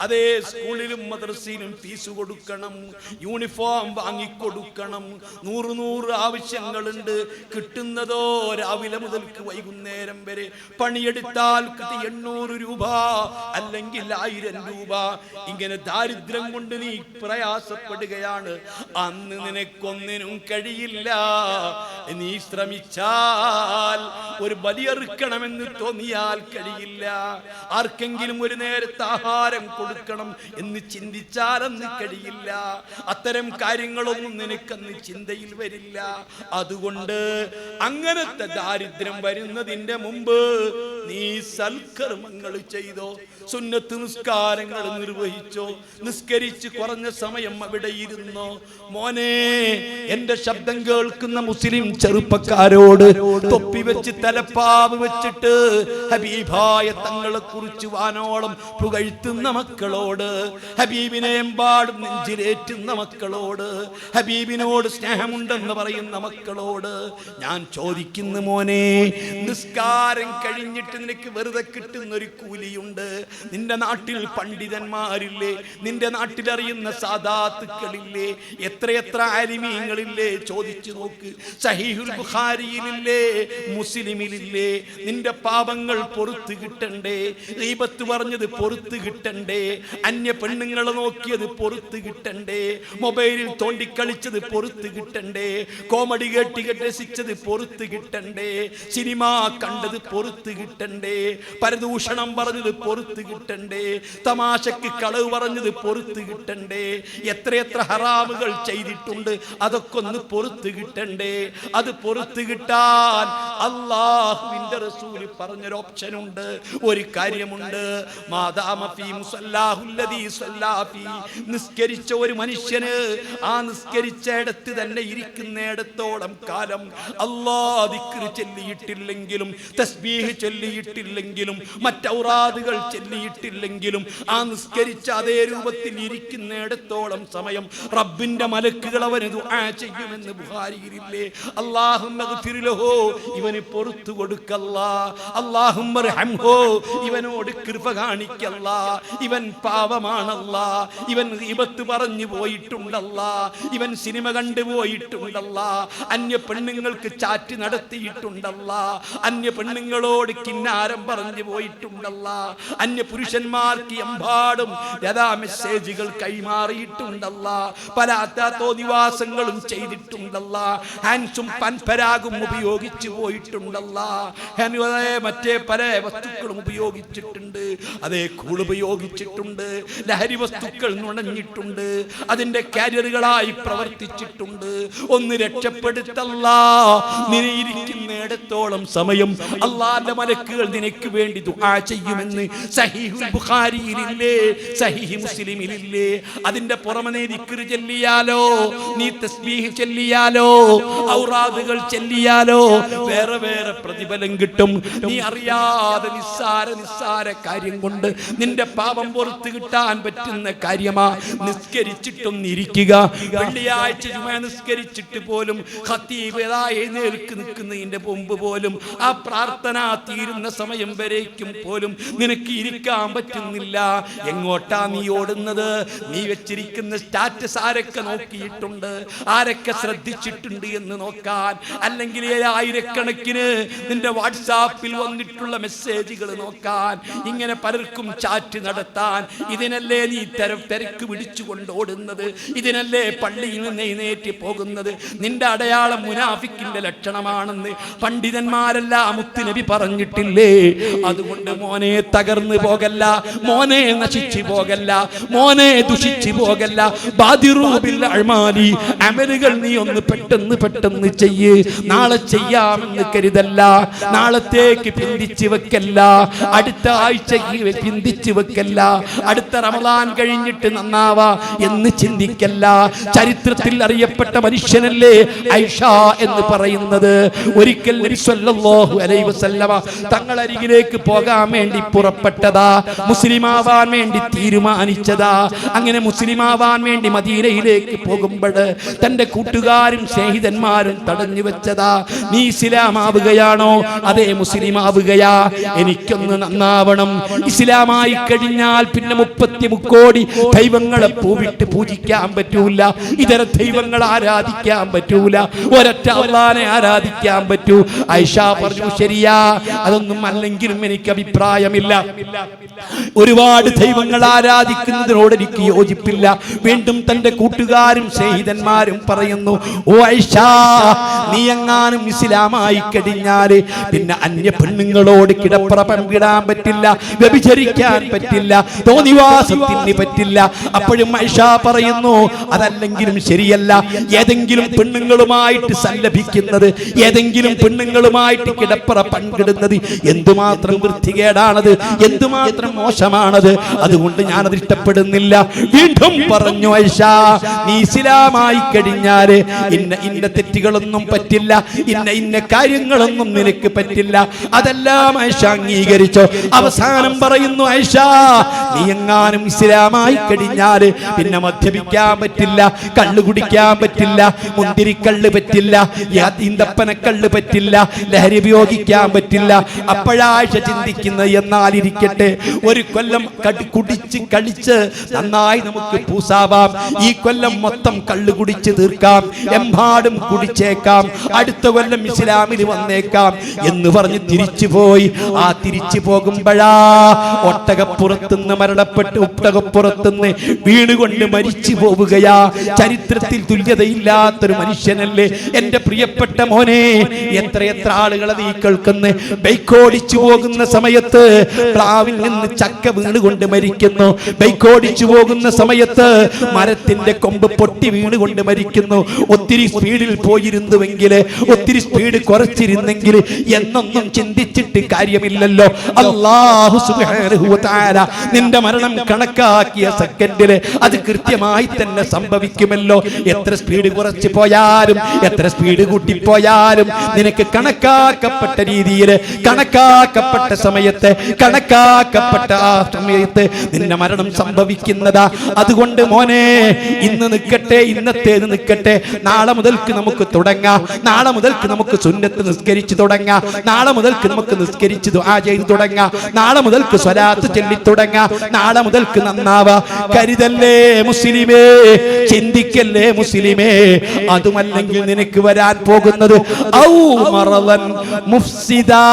അതേ സ്കൂളിലും മദ്രസയിലും ഫീസ് കൊടുക്കണം, യൂണിഫോം വാങ്ങിക്കൊടുക്കണം. 100 ആവശ്യങ്ങളുണ്ട്. കിട്ടുന്നതോ രാവിലെ മുതൽക്ക് വൈകുന്നേരം വരെ. പണിയെടുത്താൽ 800 രൂപ അല്ലെങ്കിൽ 1000 രൂപ. ഇങ്ങനെ ദാരിദ്ര്യം കൊണ്ട് നീ പ്രയാസപ്പെടുകയാണ്. അന്ന് നിനക്കൊന്നിനും കഴിയില്ല. നീ ശ്രമിച്ചാൽ ഒരു ബലിയെറുക്കണമെന്ന് തോന്നിയാൽ കഴിയില്ല. ആർക്കെങ്കിലും ഒരു നേരത്തെ ആഹാരം കൊടുക്കണം എന്ന് ചിന്തിച്ചാൽ അന്ന് കഴിയില്ല. അത്തരം കാര്യങ്ങളൊന്നും നിനക്കന്ന് ചിന്തയിൽ വരില്ല. അതുകൊണ്ട് അങ്ങനത്തെ ദാരിദ്ര്യം വരുന്നതിന്റെ മുമ്പ് നീ സൽക്കർമ്മങ്ങൾ ചെയ്തോ, സുന്നത്ത് നിസ്കാരങ്ങൾ നിർവഹിച്ചോ, നിസ്കരിച്ച് കുറഞ്ഞ സമയം അവിടെ ഇരുന്നോ. മോനെ, എന്റെ ശബ്ദം കേൾക്കുന്ന മുസ്ലിം ചെറുപ്പക്കാരോട്, തൊപ്പി വെച്ച് തലപ്പാവ് വെച്ചിട്ട് ഹബീബായ തങ്ങളെ കുറിച്ച് വാനോളം പുകഴ്ത്തുന്ന മക്കളോട്, ഹബീബിനെ എമ്പാടും നെഞ്ചിലേറ്റുന്ന മക്കളോട്, ഹബീബിനോട് സ്നേഹമുണ്ടെന്ന് പറയുന്ന മക്കളോട് ഞാൻ ചോദിക്കുന്നു, മോനെ, നിസ്കാരം കഴിഞ്ഞിട്ട് നിനക്ക് വെറുതെ കിട്ടുന്ന ഒരു കൂലിയുണ്ട്. നിന്റെ നാട്ടിൽ പണ്ഡിതന്മാരില്ലേ? നിന്റെ നാട്ടിൽ അറിയുന്ന സാദാത്തുക്കളില്ലേ? എത്രയെത്ര ആലിമീങ്ങളില്ലേ? ചോദിച്ചു നോക്ക്. സഹീഹുൽ ബുഖാരിയിലില്ലേ? മുസ്ലിമിലില്ലേ? നിന്റെ പാപങ്ങൾ പൊറുത്ത് കിട്ടണ്ടേ? ഗീബത്ത് പറഞ്ഞത് പൊറുത്ത് കിട്ടണ്ടേ? അന്യ പെണ്ണുങ്ങളെ നോക്കിയത് പൊറുത്ത് കിട്ടണ്ടേ? മൊബൈലിൽ തോണ്ടിക്കളിച്ചത് പൊറുത്ത് കിട്ടണ്ടേ? കോമഡി കേട്ടി രസിച്ചത് പൊറുത്ത് കിട്ടണ്ടേ? സിനിമ കണ്ടത് പൊറുത്ത് കിട്ടണ്ടേ? പരദൂഷണം പറഞ്ഞത് പൊറുത്ത് കിട്ടണ്ടേ? തമാശക്ക് കളവ് പറഞ്ഞത് പൊറുത്ത് കിട്ടണ്ടേ? എത്രയെത്ര ഹറാമുകൾ ചെയ്തിട്ടുണ്ട്, അതൊക്കെ ഒന്ന് പൊറുത്ത് കിട്ടണ്ടേ? അത് പൊറുത്ത് കിട്ടാൻ അല്ലാഹുവിന്റെ റസൂൽ പറഞ്ഞൊരു ഓപ്ഷൻ ഉണ്ട്, ഒരു കാര്യമുണ്ട്. നിസ്കരിച്ച ഒരു മനുഷ്യന് ആ നിസ്കരിച്ചിടത്ത് തന്നെ ഇരിക്കുന്നിടത്തോളം കാലം അല്ലാഹ് ദിക്ർ ചൊല്ലിയിട്ടില്ലെങ്കിലും, തസ്ബീഹ് ചൊല്ലിയിട്ടില്ലെങ്കിലും, മറ്റൗറാദുകൾ ചൊല്ലിയിട്ടില്ലെങ്കിലും, ആ നിസ്കരിച്ച അതേ രൂപത്തിൽ ഇരിക്കുന്നിടത്തോളം സമയം റബ്ബിന്റെ മലക്കുകൾ അവന് ദുആ ചെയ്യുമെന്ന് ബുഖാരിയിലില്ലേ? അല്ലാഹുമ്മഗ്ഫിർ ലഹു, ഇവന് പൊറുത്തു കൊടുക്കല്ലാ. അല്ലാഹുമ്മ റഹ്മഹു, ഇവനോട് കൃപ കാണിക്കല്ലാ. ഇവൻ പാവമാണല്ലാ. ഇവൻ ഗീബത്ത് പറഞ്ഞു പോയിട്ടുണ്ടല്ലാ. ഇവൻ സിനിമ കണ്ടു പോയിട്ടുണ്ടല്ലാ. അന്യ പെണ്ണുങ്ങൾക്ക് ചാറ്റ് നടത്തിയിട്ടുണ്ടല്ലാ. അന്യ പെണ്ണുങ്ങളോട് കിന്ന കിന്നാരം പറഞ്ഞു പോയിട്ടുണ്ടല്ല. അന്യ പുരുഷന്മാർക്ക് എമ്പാടും മെസ്സേജുകൾ കൈമാറിയിട്ടുണ്ടല്ല. പല തോന്നിവാസങ്ങളും ചെയ്തിട്ടുണ്ടല്ല. ഹാൻസും പൻപരാഗും ഉപയോഗിച്ചു പോയിട്ടുണ്ടല്ല. മറ്റേ പല വസ്തുക്കളും ഉപയോഗിച്ചിട്ടുണ്ട്. അതേ കൂൾ ഉപയോഗിച്ചിട്ടുണ്ട്. ലഹരി വസ്തുക്കൾ നുണഞ്ഞിട്ടുണ്ട്. അതിന്റെ കാരിയറുകളായി പ്രവർത്തിച്ചിട്ടുണ്ട്. ഒന്ന് രക്ഷപ്പെടുത്തല്ല. നിനയിരിക്കുന്നിടത്തോളം സമയം അല്ലാഹുവിന്റെ മലക്കുകൾ നിനക്ക് വേണ്ടി ദുആ ചെയ്യുമെന്ന് സഹീഹുൽ ബുഖാരിയിലില്ലേ, സഹീഹ് മുസ്ലിമിലില്ലേ? അതിന്റെ പുറമെ നീ ദിക്ർ ചൊല്ലിയാലോ, നീ തസ്ബീഹ് ചൊല്ലിയാലോ, ഔറാദുകൾ ചൊല്ലിയാലോ വേറെ വേറെ പ്രതിഫലം കിട്ടും. നീ അറിയാതെ നിസ്സാര കാര്യം കൊണ്ട് നിന്റെ പാപം പുറത്ത് കിട്ടാൻ പറ്റുന്ന കാര്യമാ നിസ്കരിച്ചിട്ടൊന്ന് ഇരിക്കുക. വെള്ളിയാഴ്ച ജുമുഅ നിസ്കരിച്ചിട്ട് പോലും ഖതീബ് എഴുന്നേൽക്ക് നിൽക്കുന്നതിന്റെ മുമ്പ് പോലും ആ പ്രാർത്ഥന തീരുന്ന സമയം വരേക്കും പോലും നിനക്ക് ഇരിക്കാൻ പറ്റുന്നില്ല. എങ്ങോട്ടാ നീ ഓടുന്നത്? നീ വെച്ചിരിക്കുന്ന സ്റ്റാറ്റസ് ആരൊക്കെ നോക്കിയിട്ടുണ്ട്, ആരൊക്കെ ശ്രദ്ധിച്ചിട്ടുണ്ട് എന്ന് നോക്കാൻ, അല്ലെങ്കിൽ ആയിരക്കണക്കിന് നിന്റെ വാട്സാപ്പിൽ വന്നിട്ടുള്ള മെസ്സേജുകൾ നോക്കാൻ, ഇങ്ങനെ പലർക്കും ചാറ്റ് നടത്താൻ. ഇതിനല്ലേ നീ തിരക്ക് പിടിച്ചുകൊണ്ട് ഓടുന്നത്? ഇതിനല്ലേ പള്ളിയിൽ നിന്ന് എഴുന്നേറ്റ് പോകുന്നത്? നിന്റെ അടയാളം മുനാഫിക്കിന്റെ ലക്ഷണമാണെന്ന് പണ്ഡിതന്മാരെല്ലാം മുത്തുനബി പറഞ്ഞിട്ടില്ലേ? അതുകൊണ്ട് മോനെ തകർന്നു പോകല്ല, മോനെ നശിച്ചു പോകല്ല, മോനെ ദുഷിച്ചു പോകല്ല. ബാദിറൂ ബിൽ അഅ്മാലി, അമലുകൾ നീ ഒന്ന് പെട്ടെന്ന് ചെയ്യ്. നാളെ ചെയ്യാമെന്ന് കരുതല്ല, നാളത്തേക്ക് പിന്തിച്ചു വെക്കല്ല, അടുത്ത ആഴ്ചക്ക് പിന്തിച്ചു വെക്കല്ല, അടുത്ത റമളാൻ കഴിഞ്ഞിട്ട് നന്നാവാ എന്ന് ചിന്തിക്കല്ല. ചരിത്രത്തിൽ അറിയപ്പെട്ട മനുഷ്യനല്ലേ ഐഷ എന്ന് പറയുന്നത്. ഒരിക്കൽ നബി സല്ലല്ലാഹു അലൈഹി വസല്ലമ തങ്ങളരികിലേക്ക് പോകാൻ വേണ്ടി പുറപ്പെട്ടതാ, മുസ്ലിമാവാൻ വേണ്ടി തീരുമാനിച്ചതാ. അങ്ങനെ മുസ്ലിമാവാൻ വേണ്ടി മദീനയിലേക്ക് പോകുമ്പോൾ തന്റെ കൂട്ടുകാരും സ്നേഹിതന്മാരും തടഞ്ഞു വെച്ചതാ. നീ ഇസ്ലാമാവുകയാണോ? അതേ മുസ്ലിമാവുകയാ. എനിക്കൊന്ന് നന്നാവണം. ഇസ്ലാമായി കഴിഞ്ഞാൽ പിന്നെ 33 കോടി ദൈവങ്ങളെ പൂവിട്ട് പൂജിക്കാൻ പറ്റൂല, ഇതര ദൈവങ്ങൾ ആരാധിക്കാൻ പറ്റൂല, ഒരൊറ്റ അല്ലാഹനെ ആരാധിക്കാൻ പറ്റൂ. ഐഷ പറഞ്ഞു, ശരിയാ, അതൊന്നും അല്ലെങ്കിലും എനിക്ക് അഭിപ്രായമില്ല. ഒരുപാട് ദൈവങ്ങൾ ആരാധിക്കുന്നതിനോട് എനിക്ക് യോജിപ്പില്ല. വീണ്ടും തന്റെ കൂട്ടുകാരും സ്നേഹിതന്മാരും പറയുന്നു, ഓ ഐഷ, നീ എങ്ങാനും ഇസ്ലാമായി കഴിഞ്ഞാല് പിന്നെ അന്യ പെണ്ണുങ്ങളോട് കിടപ്പറ പങ്കിടാൻ പറ്റില്ല, വ്യഭിചരിക്കാൻ പറ്റില്ല, തോന്നിവാസത്തിന് പറ്റില്ല. അപ്പോഴും ഐഷ പറയുന്നു, അതല്ലെങ്കിലും ശരിയല്ല. ഏതെങ്കിലും പെണ്ണുങ്ങളുമായിട്ട് സല്ലപിക്കുന്നത്, ഏതെങ്കിലും പെണ്ണുങ്ങളുമായിട്ട് കിടപ്പറ പങ്കിടുന്നത് എന്തുമാത്രം വൃത്തികേടാണത്, എന്തുമാത്രം മോശമാണത്. അതുകൊണ്ട് ഞാനത് ഇഷ്ടപ്പെടുന്നില്ല. വീണ്ടും പറഞ്ഞു, ഐഷ, നീ ഇസ്ലാമായി കഴിഞ്ഞാല് ഇന്ന തെറ്റുകളൊന്നും പറ്റില്ല, ഇന്ന കാര്യങ്ങളൊന്നും നിനക്ക് പറ്റില്ല. അതെല്ലാം ഐഷ അംഗീകരിച്ചോ. അവസാനം പറയുന്നു, ഐഷ, നീ എങ്ങാനും ഇസ്ലാമായി കഴിഞ്ഞാല് പിന്നെ മദ്യപിക്കാൻ പറ്റില്ല, കള്ളു കുടിക്കാൻ പറ്റില്ല, മുന്തിരിക്കള്ള് പറ്റില്ല, ഈന്തപ്പനക്കള്ള് പറ്റില്ല, ലഹരി ഉപയോഗിക്കാൻ പറ്റില്ല. അപ്പോഴാഴ്ച ചിന്തിക്കുന്നത്, എന്നാലിരിക്കട്ടെ, ഒരു കൊല്ലം കുടിച്ച് കളിച്ച് നന്നായി നമുക്ക് പൂസാവാം, ഈ കൊല്ലം മൊത്തം കള്ളു കുടിച്ച് തീർക്കാം, എമ്പാടും കുടിച്ചേക്കാം, അടുത്ത കൊല്ലം ഇസ്ലാമിൽ വന്നേക്കാം എന്ന് പറഞ്ഞ് തിരിച്ചുപോയി. ആ തിരിച്ചു പോകുമ്പോഴാ ഒട്ടകപ്പുറത്തുനിന്ന് മരണപ്പെട്ട് ഒട്ടകപ്പുറത്തുനിന്ന് വീണുകൊണ്ട് മരിച്ചു പോവുകയാ. ചരിത്രത്തിൽ തുല്യതയില്ലാത്തൊരു മനുഷ്യനല്ലേ എന്റെ പ്രിയപ്പെട്ട മോനെ. എത്ര ആളുകളെ നീ കേൾക്കുന്നു, ബൈക്കോടിച്ചു പോകുന്ന സമയത്ത് പ്ലാവിൽ നിന്ന് ചക്ക വീണുകൊണ്ട് മരിക്കുന്നു, ബൈക്കോടിച്ചു പോകുന്ന സമയത്ത് മരത്തിന്റെ കൊമ്പ് പൊട്ടി വീണുകൊണ്ട് മരിക്കുന്നു. ഒത്തിരി സ്പീഡിൽ പോയിരുന്നുവെങ്കിൽ, ഒത്തിരി സ്പീഡ് കുറച്ചിരുന്നെങ്കിൽ എന്നൊന്നും ചിന്തിച്ചിട്ട് കാര്യമില്ലല്ലോ. അല്ലാഹു സുബ്ഹാനഹു വ തആല നിന്റെ മരണം കണക്കാക്കിയ സെക്കൻഡില് അത് കൃത്യമായി തന്നെ സംഭവിക്കുമല്ലോ. എത്ര സ്പീഡ് കുറച്ച് പോയാലും എത്ര സ്പീഡ് കൂട്ടിപ്പോയാലും നിനക്ക് കണക്കാക്കപ്പെട്ട രീതിയിൽ, കണക്കാക്കപ്പെട്ട സമയത്ത്, കണക്കാക്കപ്പെട്ട ആ സമയത്ത് നിന്റെ മരണം സംഭവിക്കുന്നതാ. അതുകൊണ്ട് മോനെ, ഇന്ന് നിൽക്കട്ടെ, ഇന്നത്തേത് നിൽക്കട്ടെ, നാളെ മുതൽക്ക് നമുക്ക് തുടങ്ങാം, നാളെ മുതൽക്ക് നമുക്ക് സുന്നത്ത് നിസ്കരിച്ച് തുടങ്ങാം, നാളെ മുതൽക്ക് നമുക്ക് നിസ്കരിച്ച് ദുആ ചെയ്ത് തുടങ്ങാം, നാളെ മുതൽക്ക് സ്വലാത്ത് ചൊല്ലി തുടങ്ങാം, നാളെ മുതൽക്ക് നന്നാവാ. കരുതല്ലേ മുസ്ലിമേ, ചിന്തിക്കല്ലേ മുസ്ലിമേ. അതുമല്ലെങ്കിൽ നിനക്ക് വരാൻ പോകുന്നത് ഔ മറളൻ മുഫ്സിദാ,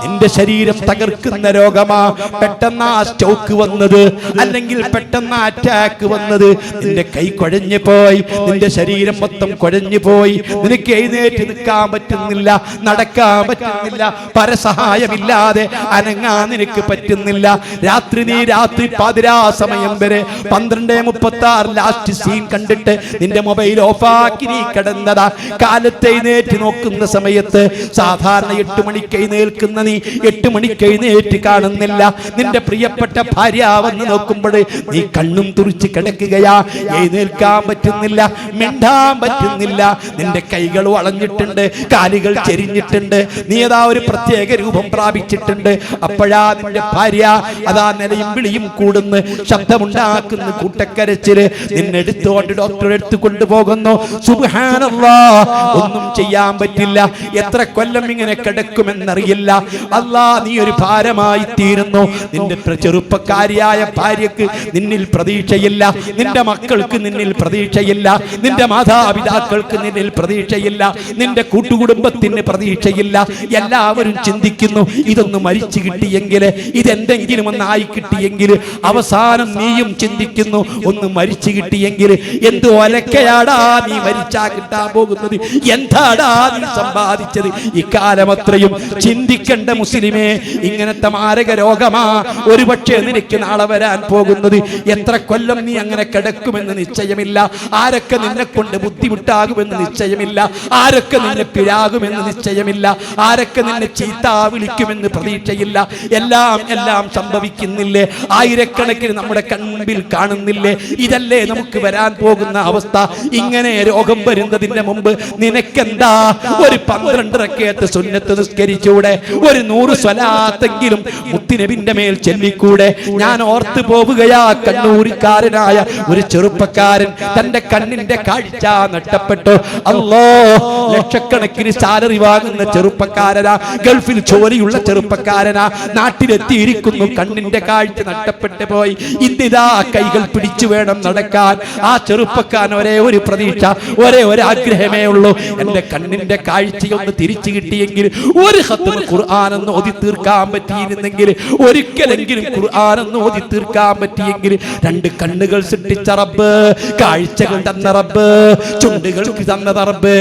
നിന്റെ ശരീരം തകർക്കുന്ന രോഗമാ, പെട്ടെന്ന് ആ സ്റ്റോക്ക് വന്നത്, അല്ലെങ്കിൽ പെട്ടെന്ന് അറ്റാക്ക് വന്നത്, നിന്റെ കൈ കുഴഞ്ഞു പോയി, നിന്റെ ശരീരം മൊത്തം കുഴഞ്ഞു പോയി, നിനക്ക് എഴുന്നേറ്റ് നിൽക്കാൻ പറ്റുന്നില്ല, നടക്കാൻ പറ്റുന്നില്ല, പരസഹായമില്ലാതെ അനങ്ങാൻ നിനക്ക് പറ്റുന്നില്ല. രാത്രി പാതിരാ സമയം വരെ 12:36 ലാസ്റ്റ് സീൻ കണ്ടിട്ട് നിന്റെ മൊബൈൽ ഓഫാക്കി നീ കിടന്നതാ. കാലത്ത് എഴുന്നേറ്റ് നോക്കുന്ന സമയത്ത് സാധാരണ 8 മണിക്ക് എഴുന്നേൽക്കുന്ന നീ 8 മണിക്ക് എഴുന്നേറ്റ് കാണുന്നില്ല. നിന്റെ പ്രിയപ്പെട്ട ഭാര്യ വന്ന് നോക്കുമ്പോൾ നീ കണ്ണും തുറിച്ച് കിടക്കുകയാ. എഴുന്നേൽക്കാൻ പറ്റുന്നില്ല, മിണ്ടാൻ പറ്റുന്നില്ല, നിന്റെ കൈകൾ വളഞ്ഞിട്ടുണ്ട്, കാലുകൾ ചെരിഞ്ഞിട്ടുണ്ട്, നീ അതാ ഒരു പ്രത്യേക രൂപം പ്രാപിച്ചിട്ടുണ്ട്. അപ്പോഴാ നിന്റെ ഭാര്യ അതാ നിലയും വിളിയും കൂടുന്നു, ശബ്ദമുണ്ടാക്കുന്ന കൂട്ടക്കരച്ചില്. നിന്നെടുത്തോണ്ട് ഡോക്ടറെ അടുത്ത് കൊണ്ടുപോകുന്നു. സുബ്ഹാനല്ലാഹ്, ഒന്നും ചെയ്യാൻ പറ്റില്ല. എത്ര കൊല്ലം ഇങ്ങനെ കിടക്കുമെന്നറിയില്ല. അല്ലാ, നീ ഒരു ഭാരമായി തീരുന്നു. നിന്റെ ചെറുപ്പക്കാരിയായ ഭാര്യക്ക് നിന്നിൽ പ്രതീക്ഷയില്ല, നിന്റെ മക്കൾക്ക് നിന്നിൽ പ്രതീക്ഷയില്ല, നിന്റെ മാതാപിതാക്കൾക്ക് നിന്നിൽ പ്രതീക്ഷയില്ല, നിന്റെ കൂട്ടുകുടുംബത്തിന് പ്രതീക്ഷയില്ല. എല്ലാവരും ചിന്തിക്കുന്നു, ഇതൊന്ന് മരിച്ചു കിട്ടിയെങ്കിൽ, ഇതെന്തെങ്കിലും ഒന്നായി കിട്ടിയെങ്കിൽ. അവസാനം നീയും ചിന്തിക്കുന്നു, ഒന്ന് മരിച്ചു കിട്ടിയെങ്കിൽ. എന്ത് ഒലക്കയാടാ നീ മരിച്ചാ കിട്ടാൻ പോകുന്നത്, എന്താടാ നീ സമ്പാദിച്ചത് ഇക്കാലം അത്രയും. ചിന്തിക്കേണ്ട മുസ്ലിമേ, ഇങ്ങനത്തെ മാരക രോഗമാ ഒരുപക്ഷെ നിനക്ക് നാളെ വരാൻ പോകുന്നത്. എത്ര കൊല്ലം നീ അങ്ങനെ കിടക്കുമെന്ന് നിശ്ചയമില്ല. ആരൊക്കെ നിന്നെ കൊണ്ട് ബുദ്ധിമുട്ടാകുമെന്ന് നിശ്ചയമില്ല. ആരൊക്കെ നിന്നെ പിഴാകുമെന്ന് നിശ്ചയമില്ല. ആരൊക്കെ നിന്നെ ചീത്ത വിളിക്കുമെന്ന് പ്രതീക്ഷയില്ല. എല്ലാം സംഭവിക്കുന്നില്ലേ? ആയിരക്കണക്കിന് നമ്മുടെ കൺമുമ്പിൽ കാണുന്നില്ലേ? ഇതല്ലേ നമുക്ക് വരാൻ പോകുന്ന അവസ്ഥ. ഇങ്ങനെ രോഗം വരുന്നതിന്റെ മുമ്പ് നിനക്കെന്താ ഒരു 12 റക്അത്ത് സുന്നത്ത് നിസ്കരിച്ചൂടെ? ഒരു 100 സ്വലാത്തെങ്കിലും മുത്തുനബിന്റെ മേൽ ചൊല്ലിക്കൂടെ? ഞാൻ ഓർത്തു പോവുകയാ, കണ്ണൂരിക്കാരനായ ഒരു ചെറുപ്പക്കാരൻ തന്റെ കണ്ണിന്റെ കാഴ്ച നഷ്ടപ്പെട്ടു. അല്ലോ, ലക്ഷക്കണക്കിന് സാലറി വാങ്ങുന്ന ചെറുപ്പക്കാരനാ, ഗൾഫിൽ ജോലിയുള്ള ചെറുപ്പക്കാരനാ, നാട്ടിലെത്തിയിരിക്കുന്നു, കണ്ണിന്റെ കാഴ്ച നഷ്ടപ്പെട്ടു പോയി. ഇന്നിതാ കൈകൾ പിടിച്ചു വേണം നടക്കാൻ. ആ ചെറുപ്പക്കാരൻ ഒരേ ഒരു പ്രതീക്ഷ, ഒരേ ഒരു ആഗ്രഹമേ ഉള്ളൂ, എന്റെ കണ്ണിന്റെ കാഴ്ചയൊന്ന് തിരിച്ചു കിട്ടിയെങ്കിൽ, ഒരു ഖത്മ ഖുർആൻ ഒന്ന് ഓതി തീർക്കാൻ പറ്റിയിരുന്നെങ്കിൽ, ഒരിക്കലെങ്കിലും ഖുർആൻ ഒന്ന് ഓതി തീർക്കാൻ പറ്റിയെങ്കിൽ. 2 കണ്ണുകൾ സൃഷ്ടിച്ച റബ്ബ്, കാഴ്ചകൾ തന്ന റബ്ബ്, ചുണ്ടുകൾക്ക് തന്ന റബ്ബ്.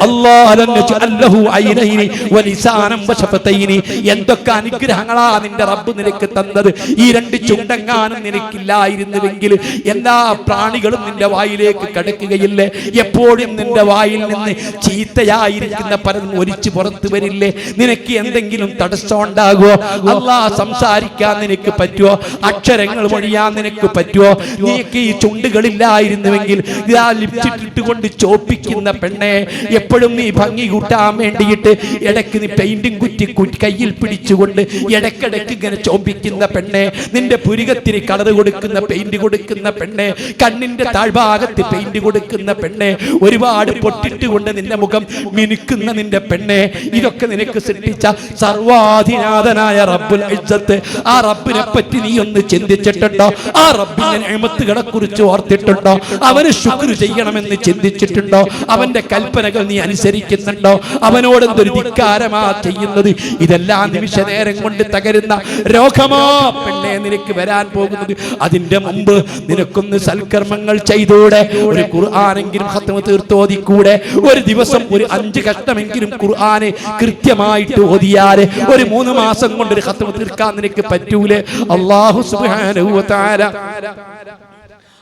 അല്ലാഹു ഐനൈനി വലിസാനം വശഫതൈനി. എന്തൊക്കെ അനുഗ്രഹങ്ങളാ നിന്റെ റബ്ബ് നിനക്ക് തന്നത്. ഈ 2 ചുണ്ടെങ്ങാനും നിനക്കില്ലായിരുന്നുവെങ്കിൽ എല്ലാ പ്രാണികളും നിന്റെ വായിലേക്ക് കടക്കുകയില്ലേ? എപ്പോഴും നിന്റെ വായിൽ നിന്ന് ചീത്തയായിരിക്കുന്ന പലതും ഒലിച്ചു പുറത്തു വരില്ലേ? നിനക്ക് എന്തെങ്കിലും തടസ്സം ഉണ്ടാകുമോ? അല്ലാഹ് സംസാരിക്കാൻ നിനക്ക് പറ്റുമോ? അക്ഷരങ്ങൾ മൊഴിയാൻ നിനക്ക് പറ്റുമോ? നീക്ക് ഈ ചുണ്ടുകളില്ലായിരുന്നുവെങ്കിൽ, ഇതാ ലിപ്സ്റ്റിക് കൊണ്ട് ചോപ്പിക്കുന്ന പെണ്ണെ, എപ്പോഴും നീ ഭംഗി കൂട്ടാൻ വേണ്ടിയിട്ട് ഇടയ്ക്ക് നീ പെയിന്റിംഗ് കുറ്റി കയ്യിൽ പിടിച്ചുകൊണ്ട് ഇടയ്ക്കിടയ്ക്ക് ഇങ്ങനെ ചോപ്പിക്കുന്ന പെണ്ണെ, നിന്റെ പുരികത്തിന് കളർ കൊടുക്കുന്ന പെയിന്റ് കൊടുക്കുന്ന പെണ്ണെ, കണ്ണിന്റെ താഴ്ഭാഗത്ത് പെയിന്റ് കൊടുക്കുന്ന പെണ്ണെ, ഒരുപാട് പൊട്ടിട്ടുകൊണ്ട് നിന്റെ മുഖം മിനുക്കുന്ന നിന്റെ പെണ്ണെ, ഇതൊക്കെ നിനക്ക് സൃഷ്ടിച്ച സർവാധിനാഥനായ റബ്ബുൽ ഇസ്സത്ത്, ആ റബ്ബിനെ പറ്റി നീ ഒന്ന് ചിന്തിച്ചിട്ടുണ്ടോ? ആ റബ്ബിന്റെ നിഅമത്തുകളെ കുറിച്ച് ഓർത്തിട്ടുണ്ടോ? അവന് ശുക്ർ ചെയ്യണമെന്ന് ചിന്തിച്ചിട്ടുണ്ടോ? അവന്റെ കൽപ്പനകൾ നീ അനുസരിക്കുന്നുണ്ടോ? അവനോട് എന്തൊരു ധിക്കാരമാ ചെയ്യുന്നത്? ഇതെല്ലാം നിമിഷ നേരം കൊണ്ട് തകരുന്ന രോഗമാ പെണ്ണെ നിനക്ക് വരാൻ പോകുന്നത്. അതിന്റെ മുമ്പ് നിനക്കൊന്ന് സൽക്കർമ്മങ്ങൾ ചെയ്തൂടെ? ഒരു ഖുർആനെങ്കിലും ഖത്മ തീർത്തോതിക്കൂടെ? ഒരു ദിവസം ഒരു 5 കഷ്ടമെങ്കിലും ഖുർആനെ കൃത്യമായിട്ട് ഓതിയാല് ഒരു 3 മാസം കൊണ്ട് ഒരു ഖത്മ തീർക്കാൻ നിനക്ക് പറ്റൂലേ? അല്ലാഹു സുബ്ഹാനഹു വ തആല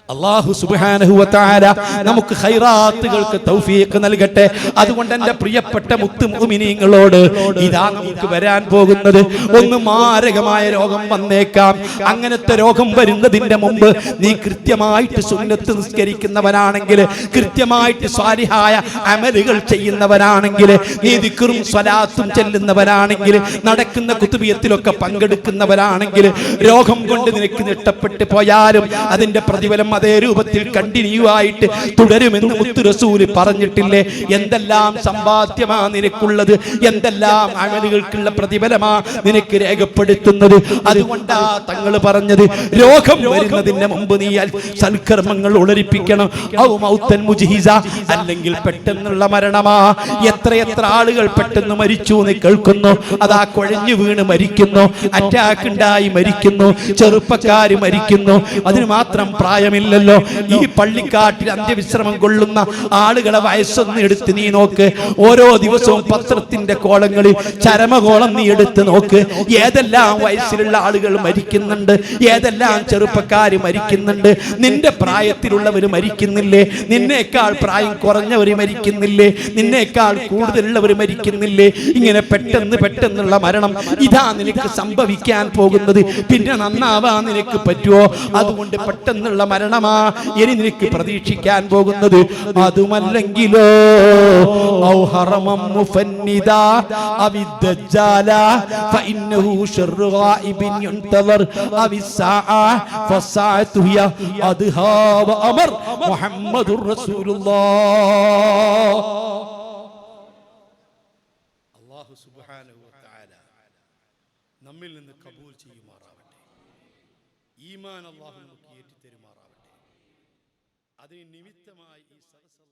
അല്ലാഹു സുബ്ഹാനഹു വ തആല നമുക്ക് ഖൈറാത്തുകൾക്ക് തൗഫീഖ് നൽകട്ടെ. അതുകൊണ്ട് എൻ്റെ പ്രിയപ്പെട്ട മുത്ത് മുഅ്മിനീങ്ങളോട്, ഇതാ നമുക്ക് വരാൻ പോകുന്നത് ഒന്ന് മാരകമായ രോഗം വന്നേക്കാം. അങ്ങനത്തെ രോഗം വരുന്നതിന്റെ മുമ്പ് നീ കൃത്യമായിട്ട് സുന്നത്ത് നിസ്കരിക്കുന്നവനാണെങ്കിൽ, കൃത്യമായിട്ട് സ്വാലിഹായ അമലുകൾ ചെയ്യുന്നവനാണെങ്കിൽ, നീ ദിക്റും സ്വലാത്തും ചെല്ലുന്നവനാണെങ്കിൽ, നടക്കുന്ന കുതുബിയത്തിലൊക്കെ പങ്കെടുക്കുന്നവരാണെങ്കിൽ, രോഗം കൊണ്ട് നിനക്ക് നഷ്ടപ്പെട്ടു പോയാലും അതിന്റെ പ്രതിഫലം അതേ രൂപത്തിൽ കണ്ടിന്യൂ ആയിട്ട് തുടരുമെന്ന് മുത്ത് റസൂൽ പറഞ്ഞിട്ടില്ലേ? എന്തെല്ലാം സമ്പാദ്യമാ നിനക്കുള്ളത്, എന്തെല്ലാം അമലുകൾക്കുള്ള പ്രതിഫലമാ നിനക്ക് രേഖപ്പെടുത്തുന്നത്. അതുകൊണ്ടാ തങ്ങൾ പറഞ്ഞത്, രോഗം വരുന്നതിന് മുമ്പ് നീ സൽക്കർമ്മങ്ങൾ ഉളരിപ്പിക്കണം. ഔ മൗതൻ മുജ്ഹിസ, അല്ലെങ്കിൽ പെട്ടെന്നുള്ള മരണമാ. എത്ര ആളുകൾ പെട്ടെന്ന് മരിച്ചു എന്ന് കേൾക്കുന്നു. അതാ കുഴഞ്ഞു വീണ് മരിക്കുന്നു, അറ്റാക്ക് ഉണ്ടായി മരിക്കുന്നു, ചെറുപ്പക്കാര് മരിക്കുന്നു. അതിന് മാത്രം പ്രായമില്ലല്ലോ. ഈ പള്ളിക്കാട്ടിൽ അന്ത്യവിശ്രമം കൊള്ളുന്ന ആളുകളെ വയസ്സൊന്ന് എടുത്ത് നീ നോക്ക്. ഓരോ ദിവസവും പത്രത്തിന്റെ കോളങ്ങളിൽ ചരമകോളം നീ എടുത്ത് നോക്ക്. ഏതെല്ലാം വയസ്സിലുള്ള ആളുകൾ മരിക്കുന്നുണ്ട്, ഏതെല്ലാം ചെറുപ്പക്കാര് മരിക്കുന്നുണ്ട്. നിന്റെ പ്രായത്തിലുള്ളവർ മരിക്കുന്നില്ലേ? നിന്നേക്കാൾ പ്രായം കുറഞ്ഞവർ മരിക്കുന്നില്ലേ? നിന്നേക്കാൾ കൂടുതലുള്ളവർ മരിക്കുന്നില്ലേ? ഇങ്ങനെ പെട്ടെന്നുള്ള മരണം ഇതാ നിനക്ക് സംഭവിക്കാൻ പോകുന്നത്. പിന്നെ നന്നാവാൻ നിനക്ക് പറ്റുമോ? അതുകൊണ്ട് പെട്ടെന്നുള്ള മരണമാ ഇനി നിനക്ക് പ്രതീക്ഷിക്കാൻ പോകുന്നത്. അതുമല്ലെങ്കിലോ ഔ ഹറമം മുഫന്നിദാ അവിദ്ദജാല ഫഇന്നഹു ശർറു ഗായിബിൻ യുൻതദർ അവിസ്സാഅ ഫസ്സാഅതു ഹിയ അദ്ഹാ വഅമർ മുഹമ്മദുർ റസൂലുള്ളാഹ്. അല്ലാഹു സുബ്ഹാനഹു വ തആല നമ്മിൽ നിന്ന് കബൂൽ ചെയ്യുമാറാവട്ടെ. ഈമാൻ അല്ലാഹു നമുക്ക് ഏറ്റിത്തരുമാറാവട്ടെ. അതിന് നിമിത്തമായി ഈ സദസ്സ്